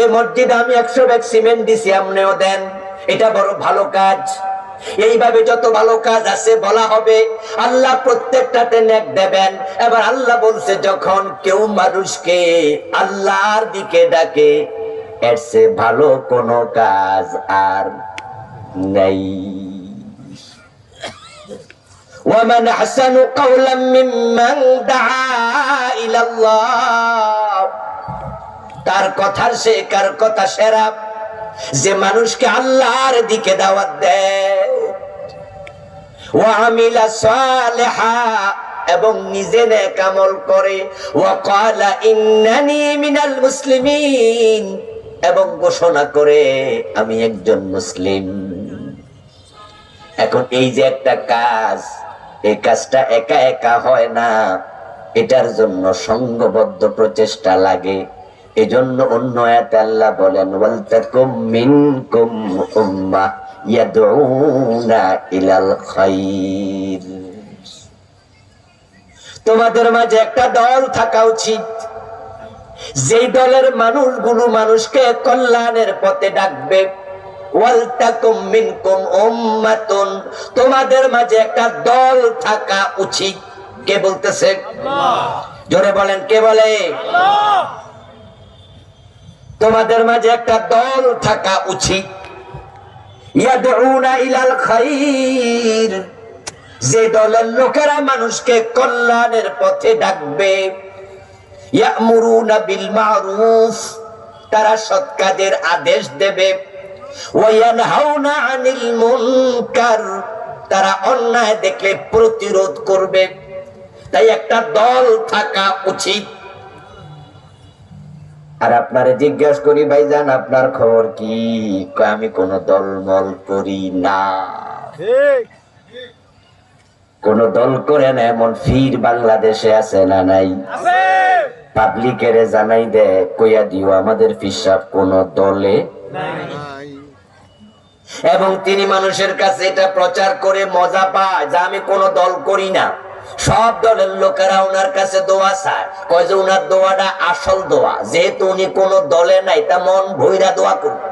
এই মসজিদে আমি 100 ব্যাগ সিমেন্ট দিছি, আপনিও দেন, এটা বড় ভালো কাজ। এইভাবে যত ভালো কাজ আছে বলা হবে, আল্লাহ প্রত্যেকটাতে নেক দেবেন। এবার আল্লাহ বলছে, যখন কেউ মানুষকে আল্লাহর দিকে ডাকে, এর চেয়ে ভালো কোনো কাজ আর নেই। ومن أحسن قولا ممن دعا إلى الله, কার কথার সে কার কথা সেরা, যে মানুষকে আল্লাহর দিকে দাওয়াত দেয়। ওয়া আমিলা সালিহা, এবং নিজে নেক আমল করে। ওয়া ক্বালা ইন্নানি মিনাল মুসলিমিন, এবং ঘোষণা করে আমি একজন মুসলিম। এখন এই যে একটা কাজ, এই কাজটা একা একা হয় না, এটার জন্য সংঘবদ্ধ প্রচেষ্টা লাগে। এজন্য অন্য আয়াতে আল্লাহ বলেন, ওয়ালতাকুম মিনকুম উম্মাহ ইয়াদউনা ইলাল খায়র, তোমাদের মাঝে একটা দল থাকা উচিত, যেই দলের মানুষগুলো মানুষকে কল্যাণের পথে ডাকবে। ওয়ালতাকুম মিনকুম উম্মাতুন, তোমাদের মাঝে একটা দল থাকা উচিত। কে বলতেছে? আল্লাহ। জোরে বলেন, কে বলে? আল্লাহ। তোমাদের মাঝে একটা দল থাকা উচিত, ইয়াদউনা ইলাল খায়র, যে দলের লোকেরা মানুষকে কল্যাণের পথে ডাকবে। ইয়ামুরুনা বিল মারুফ, তারা সৎ কাজের আদেশ দেবে। ওয়া ইয়ানহাউনা আনিল মুনকার, তারা অন্যায় দেখলে প্রতিরোধ করবে। তাই একটা দল থাকা উচিত। আর আপনারে জিজ্ঞাসা করি, ভাইজান আপনার খবর কি? আমি কোন দলমল করি না। কোন দল করে না এমন ফির বাংলাদেশে আছে না নাই? পাবলিকের জানাই দে, কইয়া দিও আমাদের ফিসাব কোন দলে নাই। এবং তিনি মানুষের কাছে এটা প্রচার করে মজা পায় যে আমি কোন দল করি না। সব দলের লোকেরা ওনার কাছে দোয়া চায়, কয় যে ওনার দোয়াটা আসল দোয়া, যেহেতু উনি কোন দলে নাই, তা মন ভইরা দোয়া করবে।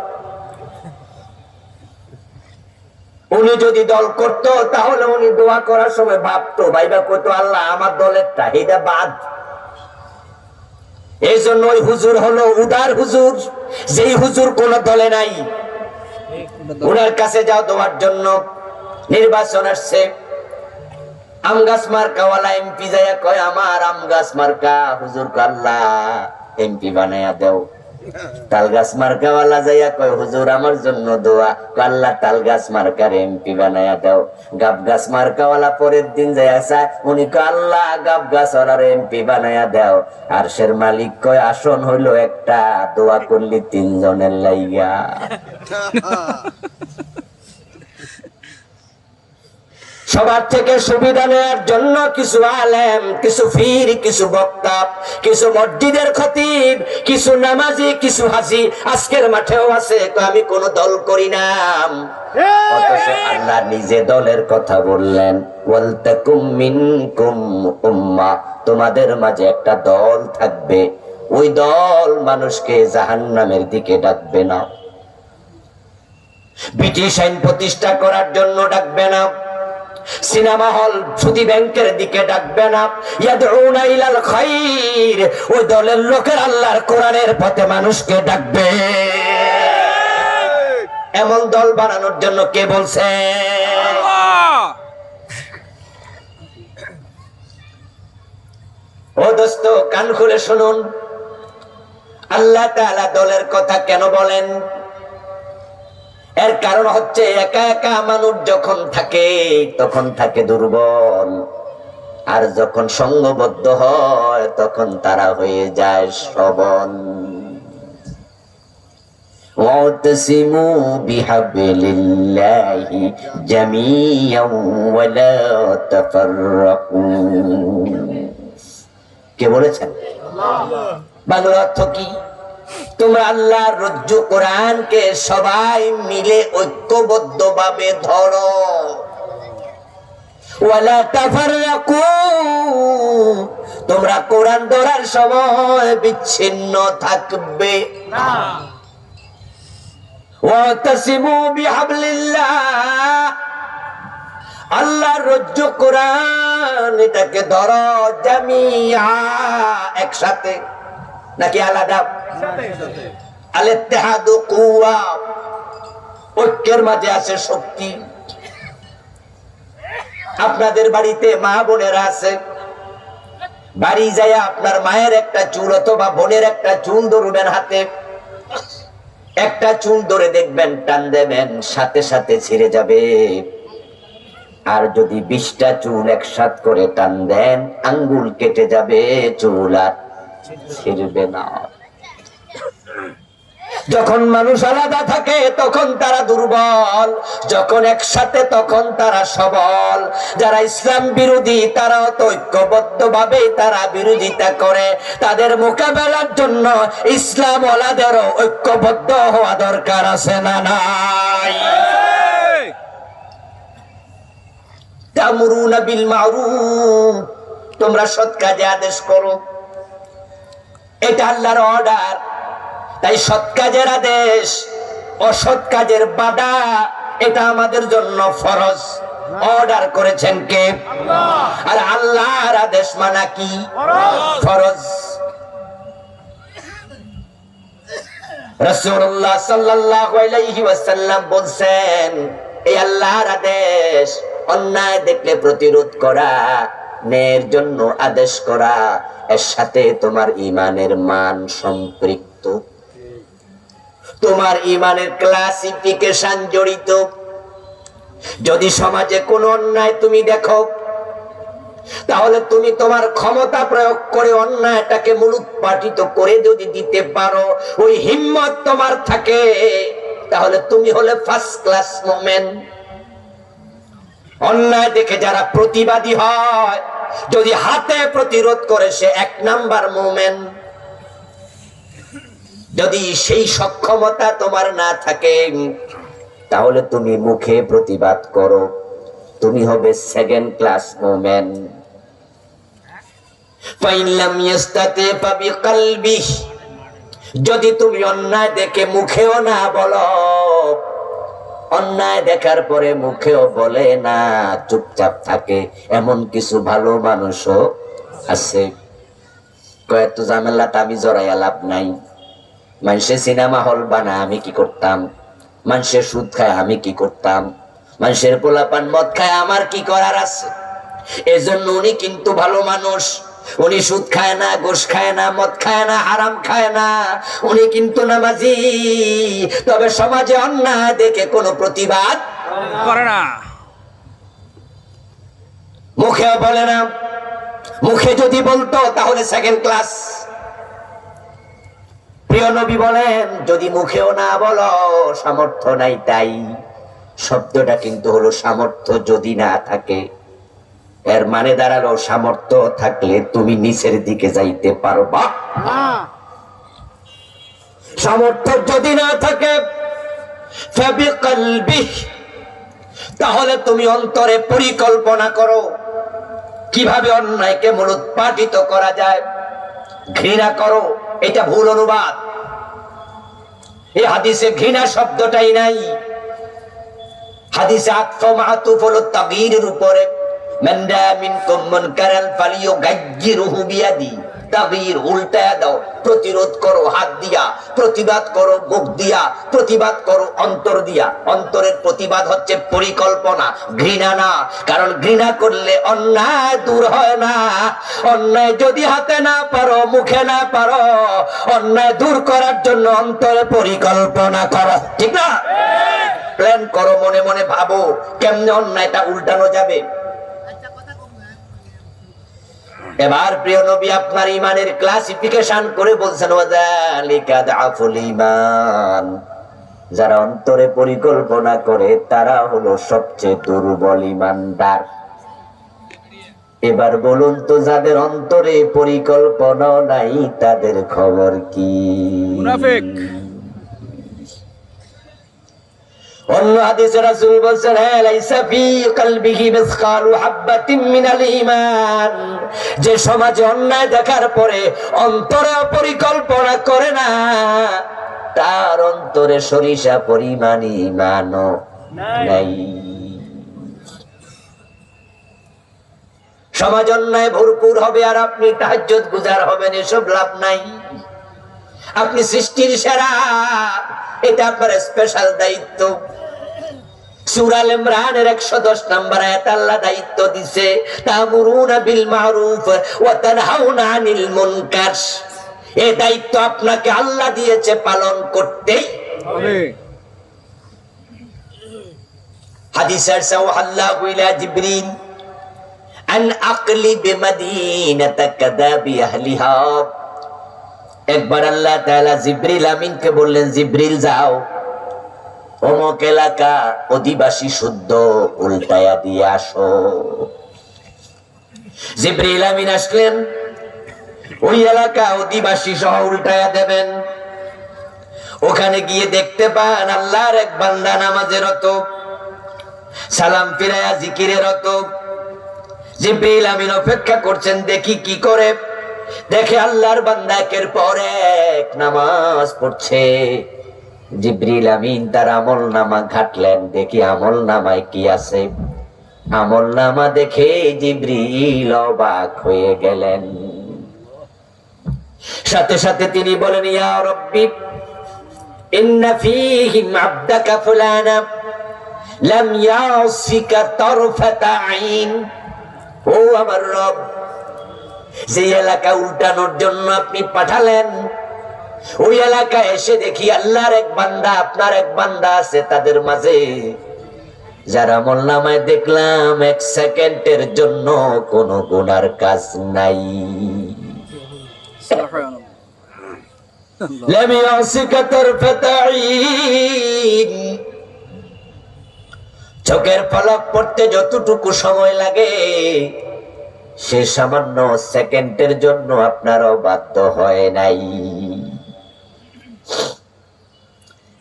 উনি যদি দল করত, তাহলে উনি দোয়া করার সময় ভাবতো, ভাইবা কইতো, আল্লাহ আমার দলেরটা এটা বাদ। এই জন্য ওই হুজুর হলো উদার হুজুর, যেই হুজুর কোন দলে নাই। ওনার কাছে যাও দোয়ার জন্য। নির্বাচন আসছে, আম গাছ মার্কাওয়ালা এমপি যাইয়া কয়, আমার আম গাছ মার্কা, হুজুর আল্লাহ এমপি বানাইয়া দেও। তাল গাছ মার্কাওয়ালা যাইয়া কয়, হুজুর আমার জন্য দোয়া, আল্লাহ তাল গাছ মার্কার এমপি বানাইয়া দেও। গাব গাছ মার্কাওয়ালা পরের দিন যাইয়া চায়, উনি কয়, আল্লাহ গাব গাছ ওনার এমপি বানাইয়া দেও। আর সের মালিক কয়, আসন হইলো একটা, দোয়া করলি 3 জনের লাইগা। সবার থেকে সুবিধা নেওয়ার জন্য কিছু আলেম, কিছু ফির, কিছু বক্তা, কিছু মসজিদের খতিব, কিছু নামাজি, কিছু হাজি আজকের মাঠেও আছে। তো আমি কোন দল করি না। অথচ আল্লাহ নিজে দলের কথা বললেন, ওয়ালতাকুম মিনকুম উম্মাহ, তোমাদের মাঝে একটা দল থাকবে। ওই দল মানুষকে জাহান্নামের দিকে ডাকবে না, ব্রিটিশ আইন প্রতিষ্ঠা করার জন্য ডাকবে না, সিনেমা হল সুদী ব্যাংকের দিকে ডাকবে না। ইয়াদউনা ইলাল খায়র, ওই দলের লোকের আল্লাহর কোরআনের পথে মানুষকে ডাকবে। এমন দল বানানোর জন্য কে বলছে? ও দোস্ত, কান খুলে শুনুন, আল্লাহ তাআলা দলের কথা কেন বলেন? এর কারণ হচ্ছে, একা একা মানুষ যখন থাকে তখন থাকে দুর্বল, আর যখন সংঘবদ্ধ হয় তখন তারা হয়ে যায় সবল। ওয়াতাসিমু বিহাবলিল্লাহি জামিআন ওয়া লা তাফাররাকু, কে বলেছেন? আল্লাহ। বাংলা অর্থ কি? তোমরা আল্লাহর রজ্জু কোরআনকে সবাই মিলে ঐক্যবদ্ধ ভাবে ধরো। ওয়ালা তাফাররাকু, তোমরা কোরআন ধরার সময় বিচ্ছিন্ন থাকবে না। ওয়াতাসিমু বিহাবলিল্লাহ, আল্লাহর রজ্জু কোরআন, এটাকে ধরো জামিআ, একসাথে নাকি আলাদা? আল ইত্তিহাদু কুওয়া, ঐক্যের মাঝে আছে শক্তি। আপনাদের বাড়িতে মা বোনেরা আছে, বাড়ি যায় আপনার মায়ের একটা চুল অথবা বোনের একটা চুল ধরবেন হাতে, একটা চুল ধরে দেখবেন টান দেবেন, সাথে সাথে ছিঁড়ে যাবে। আর যদি 20টা চুল একসাথ করে টান দেন, আঙ্গুল কেটে যাবে, চুল আর ছিঁড়বে না। যখন মানুষ আলাদা থাকে তখন তারা দুর্বল, যখন একসাথে তখন তারা সবল। যারা ইসলাম বিরোধী তারা ঐক্যবদ্ধ ভাবে তারা বিরোধিতা করে, তাদের মোকাবেলার জন্য ইসলাম ওয়ালাদেরও ঐক্যবদ্ধ হওয়া দরকার আছে না নাই? তা'মুরুনা বিল মা'রুফ, তোমরা সৎ কাজে আদেশ করো, এটা আল্লাহর অর্ডার। তাই সৎ কাজের আদেশ, অসৎ কাজের বাধা, এটা আমাদের জন্য ফরজ। অর্ডার করেছেন কে? আল্লাহ। আর আল্লাহর আদেশ মানা কি? ফরজ। রাসূলুল্লাহ সাল্লাল্লাহু আলাইহি ওয়াসাল্লাম বলেন, এই আল্লাহর আদেশ, অন্যায় দেখলে প্রতিরোধ করা, ন্যায়ের জন্য আদেশ করা, এর সাথে তোমার ঈমানের মান সম্পৃক্ত, তোমার ঈমানের ক্লাসিফিকেশন জড়িত। যদি সমাজে কোন অন্যায় তুমি দেখো, তাহলে তুমি তোমার ক্ষমতা প্রয়োগ করে অন্যায়টাকে মূলোৎপাটিত করে যদি দিতে পারো, ওই হিম্মত তোমার থাকে, তাহলে তুমি হলে ফার্স্ট ক্লাস মুমিন। অন্যায় দেখে যারা প্রতিবাদী হয়, যদি হাতে প্রতিরোধ করে, সে 1 নাম্বার মুমিন। যদি সেই সক্ষমতা তোমার না থাকে, তাহলে তুমি মুখে প্রতিবাদ করো, তুমি হবে 2nd ক্লাস মুমিন। ফাইন লাম ইস্তাতি ফাবিকলবিহি, যদি তুমি অন্যায় দেখে মুখেও না বলো, অন্যায় দেখার পরে মুখেও বলে না, চুপচাপ থাকে, এমন কিছু ভালো মানুষও আছে। কয়েক তো ঝামেলাটা আমি জড়াইয়া লাভ নাই। মানুষে সিনেমা হল বানায়, আমি কি করতাম? মানুষের সুদ খায়, আমি কি করতাম? মানুষের পোলাপান মদ খায়, আমার কি করার আছে? এজন্য উনি কিন্তু ভালো মানুষ। উনি সুদ খায় না, ঘুষ খায় না, মদ খায় না, হারাম খায় না, উনি কিন্তু নামাজি। তবে সমাজে অন্যায় দেখে কোনো প্রতিবাদ করে না, মুখেও বলে না। মুখে যদি বলতো তাহলে 2nd ক্লাস। প্রিয় নবী বলেন, যদি মুখেও না বলো, সামর্থ্য নাই তাই। শব্দটা কিন্তু হলো সামর্থ্য যদি না থাকে, এর মানে দাঁড়ালো সামর্থ্য থাকলে তুমি নিচের দিকে যাইতে পারবা। সামর্থ্য যদি না থাকে, ফাবিকলবিহি, তাহলে তুমি অন্তরে পরিকল্পনা করো কিভাবে অন্যায়কে মূলোৎপাটিত করা যায়। ঘৃণা করো, এটা ভুল অনুবাদ। এই হাদিসে ঘৃণা শব্দটাই নাই। হাদিসে আতফ মাতুফ হলো তাগয়ীরের উপরে। মান রা মিনকুম মুনকারান ফালিয়ুগায়্যিরহু বিয়াদি, তাগয়ীর উল্টায়া দাও, প্রতিরোধ করো হাত দিয়া, প্রতিবাদ করো মুখ দিয়া, প্রতিবাদ করো অন্তর দিয়া। অন্তরের প্রতিবাদ হচ্ছে পরিকল্পনা, ঘৃণা না। কারণ ঘৃণা করলে অন্যায় দূর হয় না। অন্যায় যদি হাতে না পারো, মুখে না পারো, অন্যায় দূর করার জন্য অন্তরে পরিকল্পনা করো, ঠিক না? প্ল্যান করো, মনে মনে ভাবো কেমনে অন্যায়টা উল্টানো যাবে। এবার প্রিয় নবী আপনার ঈমানের ক্লাসিফিকেশন করে বলছেন, ওয়াযালিকা দাফুল ঈমান, যারা অন্তরে পরিকল্পনা করে তারা হলো সবচেয়ে দুর্বল ঈমানদার। এবার বলুন তো, যাদের অন্তরে পরিকল্পনা নাই তাদের খবর কি? মুনাফিক। অন্য হাদিসে রাসূল বলেছেন, লাইসা ফি কলবিহি মিসকালু হাববাতিন মিনাল ঈমান, যে সমাজে অন্যায় দেখার পরে অন্তরে পরিকল্পনা করে না, তার অন্তরে সরিষা পরিমাণ ঈমানও নাই। সমাজ অন্যায় ভরপুর হবে আর আপনি তাহাজ্জুদ গুজার হবেন, এসব লাভ নাই। আপনি সৃষ্টির সেরা, এটা আপনার স্পেশাল দায়িত্ব। সূরা আল ইমরানের 110 নম্বর আয়াত আল্লাহ দায়িত্ব দিছে, তা'মুরুনা বিল মা'রুফ ওয়া তানহাউনা আনিল মুনকার। এই দায়িত্ব আপনাকে আল্লাহ দিয়েছে, পালন করতেই হবে। হাদিসে আছে ওয়াল্লাহু ইলা জিবরিল আন আকলি বিমাদিনাতা কাদা বিআহলিহা। একবার আল্লাহ তাআলা জিবরিল আমিনকে বললেন, জিবরিল যাও অমুক এলাকা অধিবাসী শুদ্ধ উল্টায়া দিয়ে আসো। জিবরিল আমিন আসলেন, ওই এলাকা অধিবাসী সহ উল্টায়া দেবেন। ওখানে গিয়ে দেখতে পান আল্লাহর এক বান্দা নামাজে রত, সালাম ফিরায়া জিকিরে রত। জিবরিল আমিন অপেক্ষা করছেন দেখি কি করে। দেখে আল্লাহর বান্দা একের পর এক নামাজ পড়ছে। জিবরিল আমিন তার আমল নামা ঘাটলেন, দেখি আমল নামায় কি আছে। আমল নামা দেখে জিবরিল অবাক হয়ে গেলেন। সাথে সাথে তিনি বলেন, ইয়া রাব্বি ইন্না ফীহিম আবদাকা ফুলানা লাম ইয়াসিকা তারফাতা আইন। ও আমার রব, যে এলাকা উল্টানোর জন্য আপনি পাঠালেন, ওই এলাকায় এসে দেখি আল্লাহর এক বান্দা, আপনার এক বান্দা আছে তাদের মাঝে, যারা আমলনামায় দেখলাম 1 সেকেন্ডের জন্য কোনো গুনার কাজ নাই। লাম ইয়াসিকা তারফাতা আইন। চোখের পলক পড়তে যতটুকু সময় লাগে, সে সামান্য সেকেন্ডের জন্য আপনারও বাধ্য হয় নাই।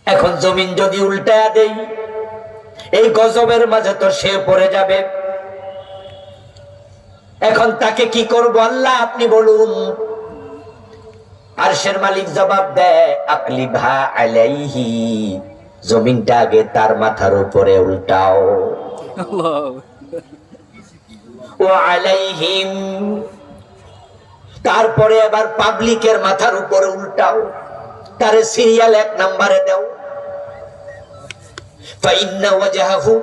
এখন জমিন যদি উল্টায়া দেই, এই গজবের মাঝে তো সে পড়ে যাবে। এখন তাকে কি করব আল্লাহ আপনি বলুন। আরশের মালিক জবাব দেয়, আকলিভা আলাইহি, জমিনটা আগে তার মাথার উপরে উল্টাও। ও আলাইহিম, তারপরে আবার পাবলিকের মাথার উপরে উল্টাও, তারে সিরিয়াল 1 নম্বরে দাও। ফাইন্না ওয়াজহাহু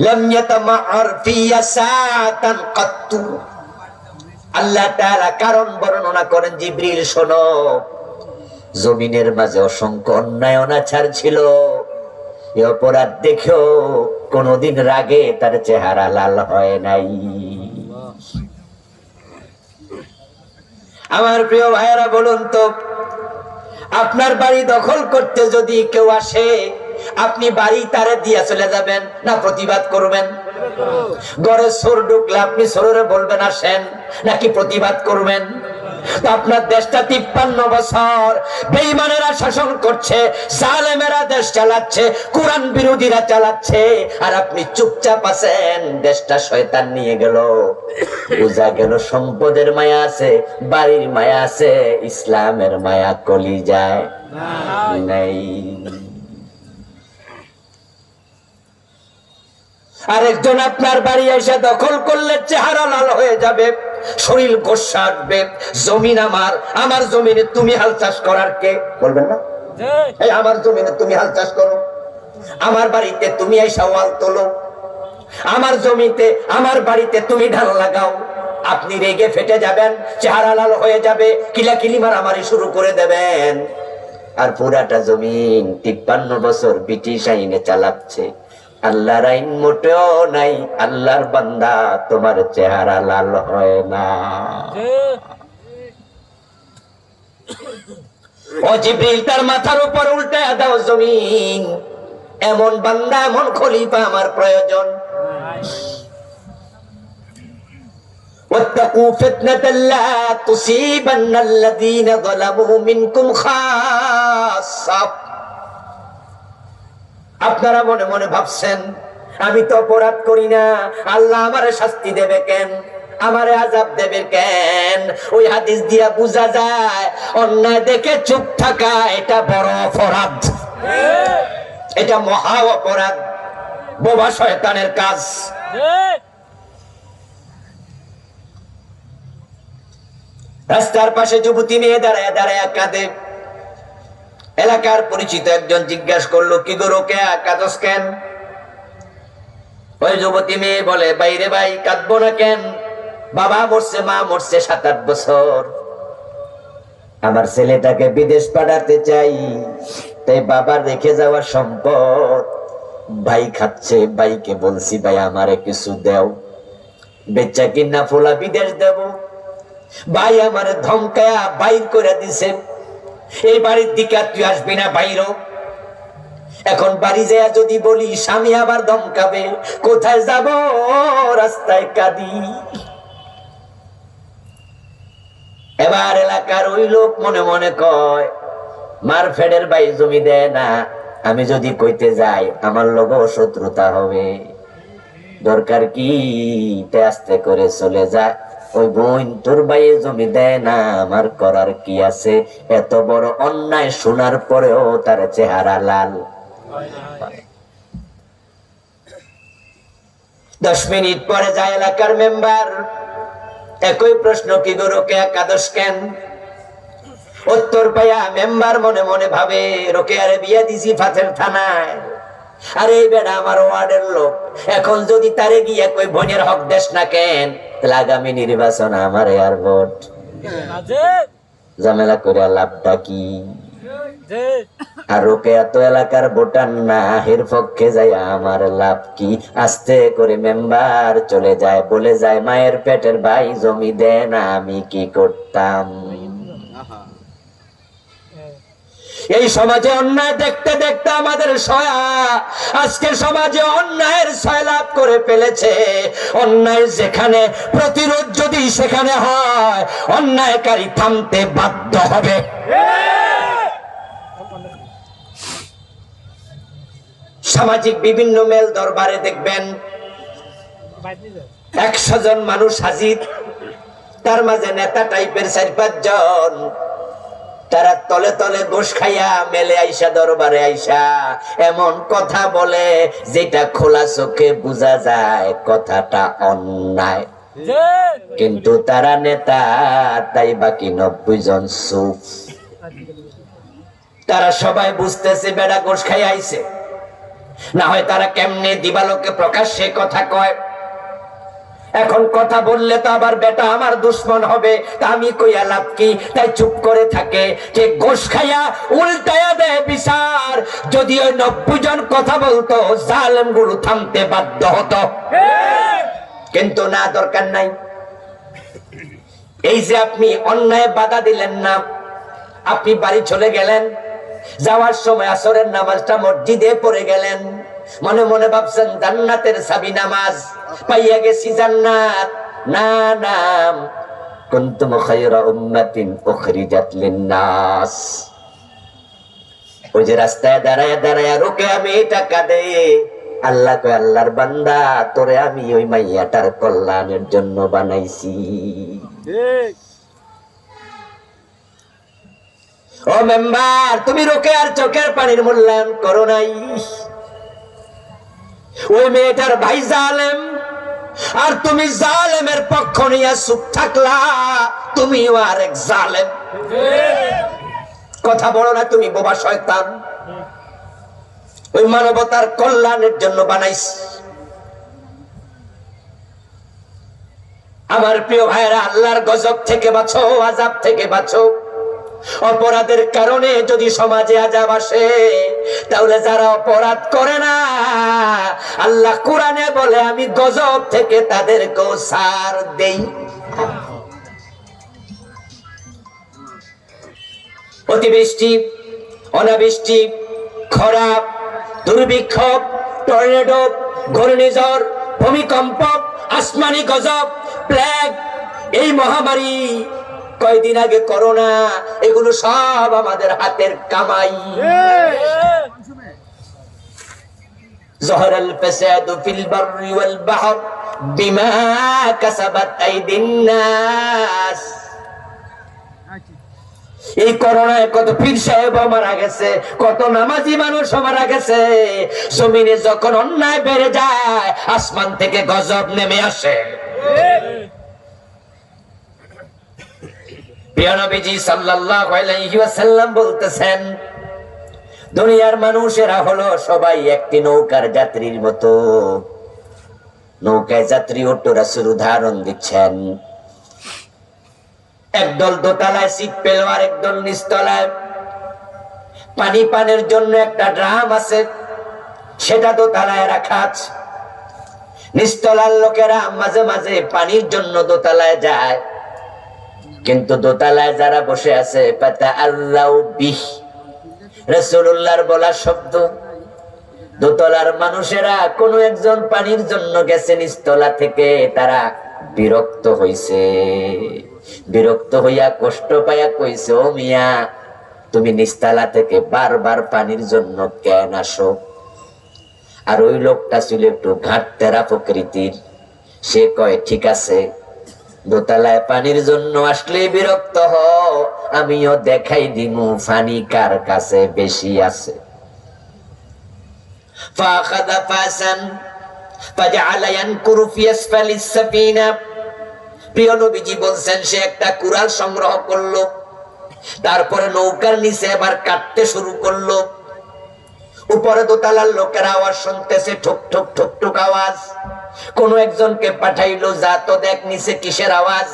লাম ইয়াতামাআর ফিয়া সাআতান কাত্তু। আল্লাহ তাআলা কারণ বর্ণনা করেন, জিবরিল শোনো, জমিনের মাঝে অসংখ্য অন্যায় অনাচার ছিল। এই অপরাধ দেখো কোনদিন রাগে তার চেহারা লাল হয় নাই। আমার প্রিয় ভাইয়েরা বলুন তো, আপনার বাড়ি দখল করতে যদি কেউ আসে, আপনি বাড়ি তারে দিয়া চলে যাবেন না প্রতিবাদ করবেন? ঘরে চোর ঢুকলে আপনি চোরে বলবেন আসেন, নাকি প্রতিবাদ করবেন? তো আপনার দেশটা 53 বছর বেঈমানেরা শাসন করছে, জালেমেরা দেশ চালাচ্ছে, কোরআন বিরোধীরা চালাচ্ছে, আর আপনি চুপচাপ আছেন। দেশটা শয়তান নিয়ে গেল। বোঝা গেল সম্পদের মায়া আছে, বাড়ির মায়া আছে, ইসলামের মায়া কলিজায় নাই। আরেকজন আপনার বাড়ি এসে দখল করলে চেহারা লাল হয়ে যাবে, শরীর গোস্বা আসবে। জমিন আমার, আমার জমিনে তুমি হাল চাষ করার কে? বলবেন না, এই আমার জমিনে তুমি হাল চাষ করো, আমার বাড়িতে তুমি এসে ওয়াল তোলো, আমার জমিতে আমার বাড়িতে তুমি ধান লাগাও। আপনি রেগে ফেটে যাবেন, চেহারা লাল হয়ে যাবে, কিলাকিলি মারামারি শুরু করে দেবেন। আর পুরাটা জমিন 53 বছর ব্রিটিশ আইনে চালাচ্ছে। আল্লাহর আইন মোটেও নাই। আল্লাহর বান্দা, তোমার চেহারা লাল হয় না। ও জিবরিল, তার মাথার উপর উল্টায়া দাও জমিন। এমন বান্দা, এমন খলিফা আমার প্রয়োজন। ওয়াত্তাকু ফিতনাতাল লা তুসিবান্নাল্লাযীনা যালামু মিনকুম খাসসা। আপনারা মনে মনে ভাবছেন, আমি তো অপরাধ করি না, আল্লাহ আমারে শাস্তি দেবে কেন? আমারে আযাব দেবে কেন? ওই হাদিস দিয়া বোঝা যায় অন্যায় দেখে চুপ থাকা এটা বড় অপরাধ, এটা মহা অপরাধ, বোবা শয়তানের কাজ। রাস্তার পাশে যুবতী মেয়ে দাঁড়ায় দাঁড়ায় কাঁদে। এলাকার পরিচিত একজন জিজ্ঞাসা করলো, কি গো রোকেয়া, কাঁদস কেন? ওই যুবতী মেয়ে বলে, বাইরে ভাই কাঁদবো না কেন, বাবা মরছে, মা মরছে 7-8 বছর, আমার ছেলেটাকে বিদেশ পাঠাতে চাই, তাই বাবার রেখে যাওয়া সম্পদ ভাই খাচ্ছে, ভাইকে বলছি ভাই আমারে কিছু দেও, বেচা কিনা ফোলা বিদেশ দেব। ভাই আমারে ধমকায়া বাইর করে দিছে, এই বাড়ির দিকে তুই আসবি না, বাইরও। এখন বাড়ি যায় যদি বলি স্বামী আবার ধমকাবে, কোথায় যাব, রাস্তায় কাঁদি। এবার এলাকার ওই লোক মনে মনে কয়, মার ফেডের ভাই জমি দেয় না, আমি যদি কইতে যাই আমার লোগো শত্রুতা হবে, দরকার কি, আস্তে করে চলে যায়। ওই বোন তোর ভাইয়ে জমি দেয় না, আমার করার কি আছে? এত বড় অন্যায় শোনার পরেও তার চেহারা লাল। 10 মিনিট পরে যায় এলাকার মেম্বার, একই প্রশ্ন, কি গো রোকেয়া কাঁদস কেন? উত্তর পাইয়া মেম্বার মনে মনে ভাবে, রোকেয়ারে বিয়া দিছি ফাতের থানায়, আরে এই বেটা আমার ওয়ার্ডের লোক, এখন যদি তারে গিয়া কই বোনের হক দেশ না কেন, তাহলে আগামী নির্বাচন আমার আর ভোট, ঝামেলা করে লাভটা কি? আর রোকেয়া তো এলাকার ভোটার না, এর পক্ষে যাই আমার লাভ কি? আস্তে করে মেম্বার চলে যায়, বলে যায়, মায়ের পেটের ভাই জমি দেয় না, আমি কি করতাম? এই সমাজে অন্যায় দেখতে দেখতে আমাদের সয়া আজকে সমাজে অন্যায়ের সয়লাভ করে ফেলেছে। অন্যায় যেখানে প্রতিরোধ যদি সেখানে হয়, অন্যায়কারী থামতে বাধ্য হবে। সামাজিক বিভিন্ন মেল দরবারে দেখবেন 100 জন মানুষ হাজির, তার মাঝে নেতা টাইপের 4-5 জন, তারা তলে তলে গোশ খাইয়া মেলে আইসা দরবারে আইসা এমন কথা বলে যেটা খোলা চোখে বোঝা যায় কথাটা অন্যায়, কিন্তু তারা নেতা, তাই বাকি 90 জন চুপ। তারা সবাই বুঝতেছে বেড়া গোশ খাই আইছে, না হয় তারা কেমনে দিবালোকে প্রকাশ্যে কথা কয়। এখন কথা বললে তো আবার বেটা আমার দুশ্মন হবে, তা আমি কইয়া লাভ কি? তাই চুপ করে থাকে। কে গোশ খাইয়া উল্টায়া দেয় বিচার, যদি ওই 90 জন কথা বলতো জালেম গুলো থামতে বাধ্য হতো, কিন্তু না, দরকার নাই। এই যে আপনি অন্যায় বাধা দিলেন না, আপনি বাড়ি চলে গেলেন, যাওয়ার সময় আসরের নামাজটা মসজিদে পড়ে গেলেন, মনে মনে ভাবছেন জান্নাতের চাবি নামাজ পাইয়া গেছি জান্নাত, না নাম কুনতুম খায়রা উম্মাতিন উখরিজাত লিন-নাস। ওই যে রাস্তায় দাঁড়ায় দাঁড়ায় রোকেয়া মেয়েটা কাঁদে, আল্লাহ কয়, আল্লাহর বান্দা, তোরে আমি ওই মাইয়াটার কল্যাণের জন্য বানাইছি। ও মেম্বার, তুমি রোকেয়ার চোখের পানির মূল্যায়ন করো নাই। ওই মেয়েটার ভাই জালেম, আর তুমি জালেমের পক্ষ নিয়ে চুপ থাকলা, তুমিও আরেক জালেম। কথা বলো না, তুমি বোবা শয়তান। ওই মানবতার কল্যাণের জন্য বানাইছি। আমার প্রিয় ভাইরা, আল্লাহর গজব থেকে বাঁচো, আযাব থেকে বাঁচো। অপরাধের কারণে যদি সমাজে আযাব আসে, তাহলে যারা অপরাধ করে না, আল্লাহ কোরআনে বলে আমি গজব থেকে তাদেরকেও ছাড় দেই। অতিবৃষ্টি, অনাবৃষ্টি, খরা, দুর্ভিক্ষ, টর্নেডো, ঘূর্ণিঝড়, ভূমিকম্প, আসমানি গজব, প্লেগ, এই মহামারী, কয়দিন আগে করোনা, এগুলো সব আমাদের হাতের কামাই। জহরাল ফাসাদু ফিল বাররি ওয়াল বাহর বিমা কাসাবাত আইদিন নাস। এই করোনায় কত পীর সাহেব মারা গেছে, কত নামাজি মানুষ মারা গেছে। জমিনে যখন অন্যায় বেড়ে যায়, আসমান থেকে গজব নেমে আসে। প্রিয় নবীজি সাল্লাল্লাহু আলাইহি ওয়াসাল্লাম বলতেছেন, দুনিয়ার মানুষেরা হলো সবাই একটি নৌকার যাত্রীর মতো। নৌকায় যাত্রী ওঠো, রাসূল উদাহরণ দিচ্ছেন। একদল দোতলায় সিট পেল, আর একদল নিচতলায়। পানি পানের জন্য একটা ড্রাম আছে, সেটা দোতলায় রাখা আছে। নিচতলার লোকেরা মাঝে মাঝে পানির জন্য দোতলায় যায়, কিন্তু দোতলায় যারা বসে আছে পাতা আল্লাহ বিহ, রাসূলুল্লাহর বলা শব্দ। দোতলার মানুষেরা কোন একজন পানির জন্য গেছে নিচতলা থেকে, তারা বিরক্ত হইছে। বিরক্ত হইয়া কষ্ট পাইয়া কইছে, ও মিয়া, তুমি নিচতলা থেকে বারবার পানির জন্য কেন আসো? আর ওই লোকটা ছিল একটু ঘাটতেরা প্রকৃতির। সে কয়, ঠিক আছে, দোতলায় পানির জন্য আসলে বিরক্ত হও, আমিও দেখাই দিমু পানি কার কাছে বেশি আছে। ফাখাযা ফাসান ফাজআলা ইয়ানকুরু ফি আসফালিস সাফিনা। প্রিয় নবীজি বলছেন, সে একটা কুড়াল সংগ্রহ করলো, তারপরে নৌকার নিচে আবার কাটতে শুরু করলো। উপরে দোতলার লোকেরা আওয়াজ শুনতেছে, ঠুক ঠুক ঠুক ঠুক আওয়াজ। কোন একজনকে পাঠাইলো, যা তো দেখ নিচে কিসের আওয়াজ।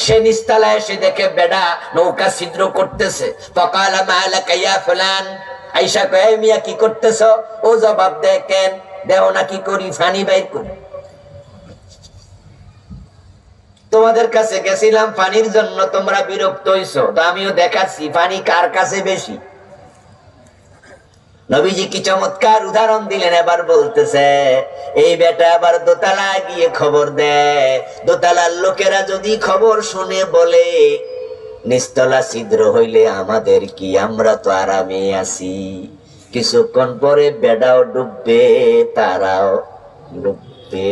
সে নিচতলায় এসে দেখে বেড়া নৌকা ছিদ্র করতেছে। ফাকালা মালাকা ইয়া ফুলান, আয়েশা কয়, মিয়া কি করতেছো? ও জবাব দেয়, কেন দেও না কি করি, পানি বাইর করি। তোমাদের কাছে গেছিলাম পানির জন্য, তোমরা বিরক্ত হইছো, তো আমিও দেখাচ্ছি পানি কার কাছে বেশি। নবীজি কি চমৎকার উদাহরণ দিলেন। এবার বলতেছে, এই বেটা আবার দোতলায় গিয়ে খবর দেয়। দোতলার লোকেরা যদি খবর শুনে বলে, নিচতলা ছিদ্র হইলে আমাদের কি, আমরা তো আরামে আছি। কিছুক্ষণ পরে বেড়াও ডুববে, তারাও ডুববে।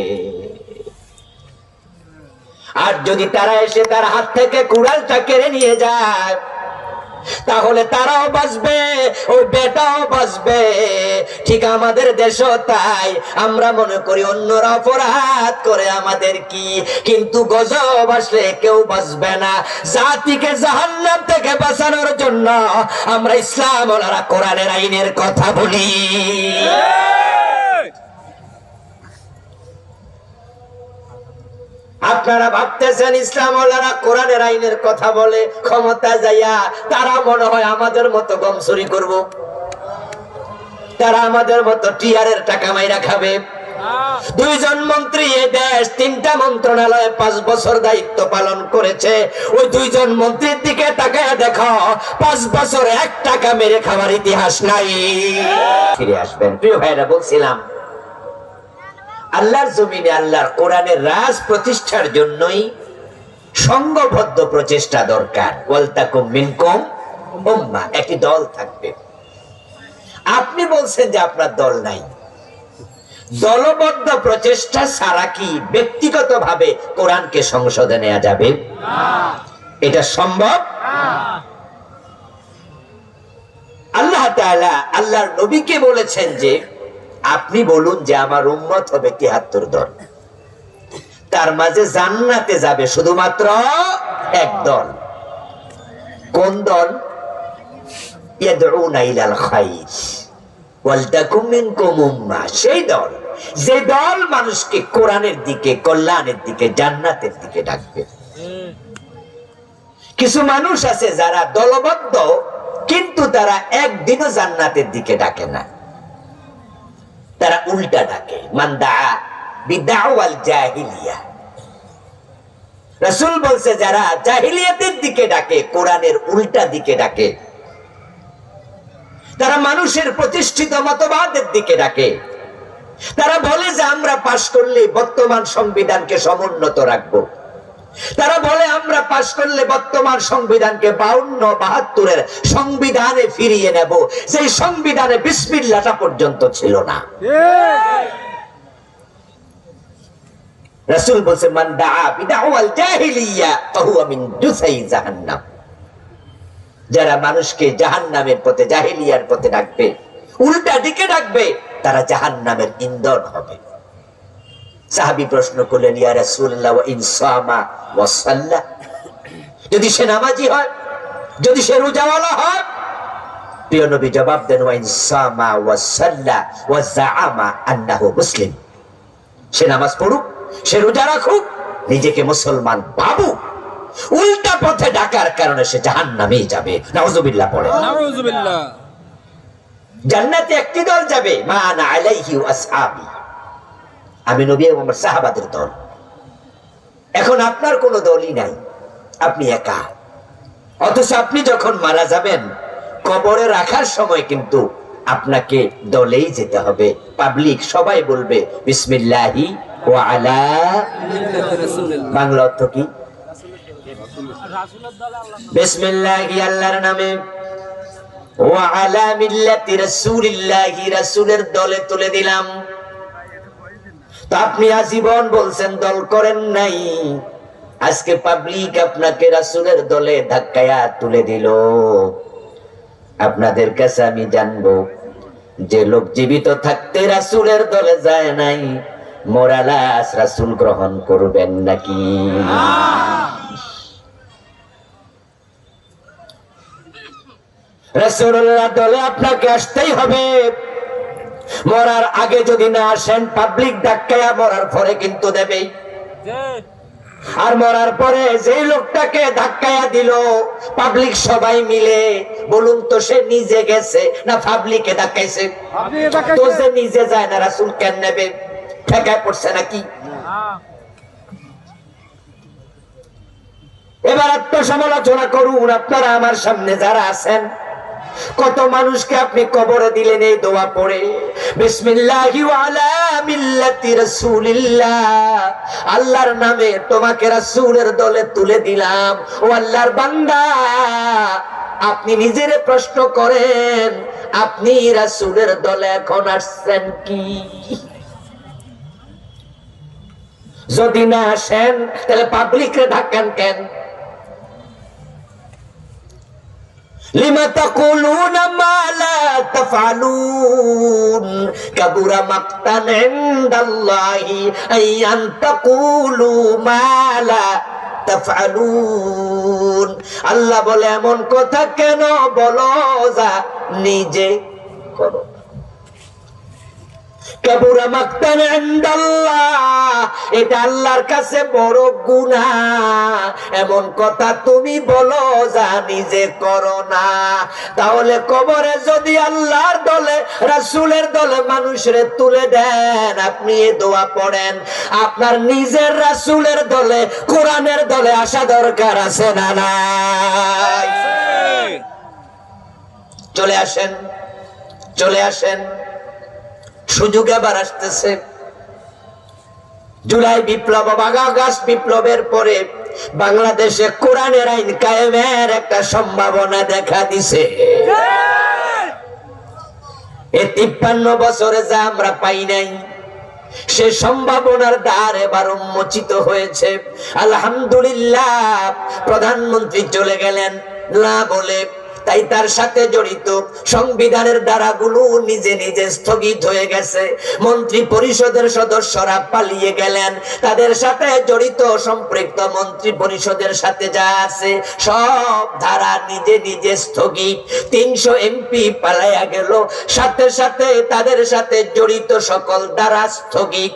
আর যদি তারা এসে তার হাত থেকে কুড়ালটা কেড়ে নিয়ে যায়, তাহলে তারাও বাঁচবে, ওই বেটাও বাঁচবে। ঠিক আমাদের দেশও তাই। আমরা মনে করি অন্যরা অপরাধ করে, আমাদের কি, কিন্তু গজব আসলে কেউ বাঁচবে না। জাতিকে জাহান্নাম থেকে বাঁচানোর জন্য আমরা ইসলাম ওয়ালারা কোরআনের আইনের কথা বলি। আপনারা ভাবতেছেন ইসলাম ওয়ালারা কোরআনের আইনের কথা বলে, ক্ষমতা যাইয়া তারা মনে হয় আমাদের মতো গম চুরি করব, তারা আমাদের মতো টিআরের টাকা মাইরা খাবে। দুইজন মন্ত্রী এ দেশ 3টা মন্ত্রণালয়ে 5 বছর দায়িত্ব পালন করেছে। ওই দুইজন মন্ত্রীর দিকে তাকায় দেখো, 5 বছর 1 টাকা মেরে খাওয়ার ইতিহাস নাই। ফিরে আসবেন। প্রিয় ভাইরা, বলছিলাম আল্লাহর জমিনে আল্লাহর কোরআনের রাজ প্রতিষ্ঠার জন্যই সংঘবদ্ধ প্রচেষ্টা দরকার। ওয়ালতাকুম মিনকুম উম্মাহ, একটি দল থাকবে। আপনি বলছেন যে আপনার দল নাই। দলবদ্ধ প্রচেষ্টা ছাড়া কি ব্যক্তিগতভাবে কোরআনকে সংসদে নেওয়া যাবে? এটা সম্ভব? আল্লাহ তাআলা আল্লাহর নবীকে বলেছেন যে, আপনি বলুন যে আমার উম্মত হবে 73 দল, তার মাঝে জান্নাতে যাবে শুধুমাত্র 1 দল। কোন দল? ইয়াদউনা ইলাল খায়র ওয়ালতাকুম মিনকুম উম্মাহ, সেই দল যে দল মানুষকে কোরআনের দিকে, কল্যাণের দিকে, জান্নাতের দিকে ডাকবে। কিছু মানুষ আছে যারা দলবদ্ধ, কিন্তু তারা একদিনও জান্নাতের দিকে ডাকে না, তারা উল্টা ডাকে। মান দাআ বিদাওয়াল জাহিলিয়া, রাসূল বলছে যারা জাহিলিয়াতের দিকে ডাকে, কোরআনের উল্টা দিকে ডাকে, তারা মানুষের প্রতিষ্ঠিত মতবাদের দিকে ডাকে। তারা বলে যে আমরা পাশ করলে বর্তমান সংবিধানকে সমুন্নত রাখবো। তারা বলে আমরা পাশ করলে বর্তমান সংবিধানকে 52-72-এর সংবিধানে ফিরিয়ে নেব, সেই সংবিধানে বিসমিল্লাহটা পর্যন্ত ছিল না। রাসূল বলেন মান দাআ বিদাওয়াল জাহিলিয়া ফাহুয়া মিন দুসাই জাহান্নাম। যারা মানুষকে জাহান্নামের পথে, জাহিলিয়ার পথে ডাকবে, উল্টা দিকে ডাকবে, তারা জাহান্নামের ইন্ধন হবে। সাহাবী প্রশ্ন করলেন, ইয়া রাসূলুল্লাহ ওয়া ইন সামা ওয়া সাল্লা, যদি সে নামাজি হয়, যদি সে রোজাওয়ালা হয়? প্রিয় নবী জবাব দেন, ওয়া ইন সামা ওয়া সাল্লা ওয়া জাআমা আন্নাহু মুসলিম, সে নামাজ পড়ুক, সে রোজা রাখুক, নিজেকে মুসলমান ভাবুক, উল্টা পথে ডাকার কারণে সে জাহান্নামেই যাবে। নাউজুবিল্লাহ পড়ে। নাউজুবিল্লাহ। জান্নাতে একটি দল যাবে, মা আনা আলাইহি ওয়া আসহাবি, আমি নবী এবং আমার সাহাবাদের দল। এখন আপনার কোনো দলই নাই, আপনি একা। অথচ আপনি যখন মারা যাবেন, কবরে রাখার সময় কিন্তু আপনাকে দলেই যেতে হবে। পাবলিক সবাই বলবে বিসমিল্লাহি ওয়া আলা, বাংলা অর্থ কি? বিসমিল্লাহি আল্লাহর নামে, ওয়া আলা মিল্লাতি রাসূলিল্লাহি, রাসূলের দলে তুলে দিলাম। তো আপনি আজীবন বলছেন দল করেন নাই, আজকে পাবলিক আপনাকে রাসূলের দলে ধাক্কায়া তুলে দিল। আপনাদের কাছে আমি জানবো, যে লোক জীবিত থাকতে রাসূলের দলে যায় নাই, মরা লাশ রাসূল গ্রহণ করবেন নাকি? রাসূলুল্লাহ দলে আপনাকে আসতেই হবে। মরার আগে যদি না আসেন, পাবলিক ধাক্কায়া মরার পরে কিন্তু দেবেই। আর মরার পরে যে লোকটাকে ধাক্কায়া দিল, পাবলিক সবাই মিলে, বলুন তো সে নিজে গেছে না পাবলিকে ধাক্কাইছে? তো যে নিজে যায় না, রাসূল কেন নেবে? ঠেকায় পড়ছে নাকি? এবার আত্মসমালোচনা করুন। আপনারা আমার সামনে যারা আছেন, কত মানুষকে আপনি কবরে দিলেন এই দোয়া পড়ে, বিসমিল্লাহি ওয়া আলা মিল্লাতি রাসূলিল্লাহ, আল্লাহর নামে তোমাকে রাসূলের দলে তুলে দিলাম। ও আল্লাহর বান্দা, আপনি নিজেরে প্রশ্ন করেন, আপনি রাসূলের দলে এখন আসছেন কি? যদি না আসেন, তাহলে পাবলিকরে ধাক্কান কেন? লিমা তাকুলুনা মা লা তাফআলুন, কাবুরা মাকতান ইনদাল্লাহি আন তাকুলু মা লা তাফআলুন। আল্লাহ বলে, এমন কথা কেন বলো যা নিজে করো। কাবুরা মাকতান ইনদাল্লাহ, এটা আল্লাহর কাছে বড় গুনাহ। এমন কথা তুমি বলো যা নিজে করো না। তাহলে কবরে যদি আল্লাহর দলে, রাসূলের দলে মানুষরে তুলে দেন, আপনি এই দোয়া পড়েন, আপনার নিজের রাসূলের দলে, কোরআনের দলে আসা দরকার আছে না নাই? চলে আসেন, চলে আসেন। সুযোগ আবার আসতেছে। জুলাই বিপ্লব, আগস্ট বিপ্লবের পরে বাংলাদেশে কোরআনের আইন কায়েমের একটা সম্ভাবনা দেখা দিছে। এই 53 বছরে যা আমরা পাই নাই, সে সম্ভাবনার দ্বার এবার উন্মোচিত হয়েছে। আলহামদুলিল্লাহ, প্রধানমন্ত্রী চলে গেলেন না বলে, তাই তার সাথে জড়িত সংবিধানের ধারাগুলো নিজে নিজে স্থগিত হয়ে গেছে। মন্ত্রী পরিষদের সদস্যরা পালিয়ে গেলেন, তাদের সাথে জড়িত সম্পৃক্ত মন্ত্রী পরিষদের সাথে যা আছে সব ধারা নিজে নিজে স্থগিত। 300 এমপি পালাইয়া গেল, সাথে সাথে তাদের সাথে জড়িত সকল ধারা স্থগিত।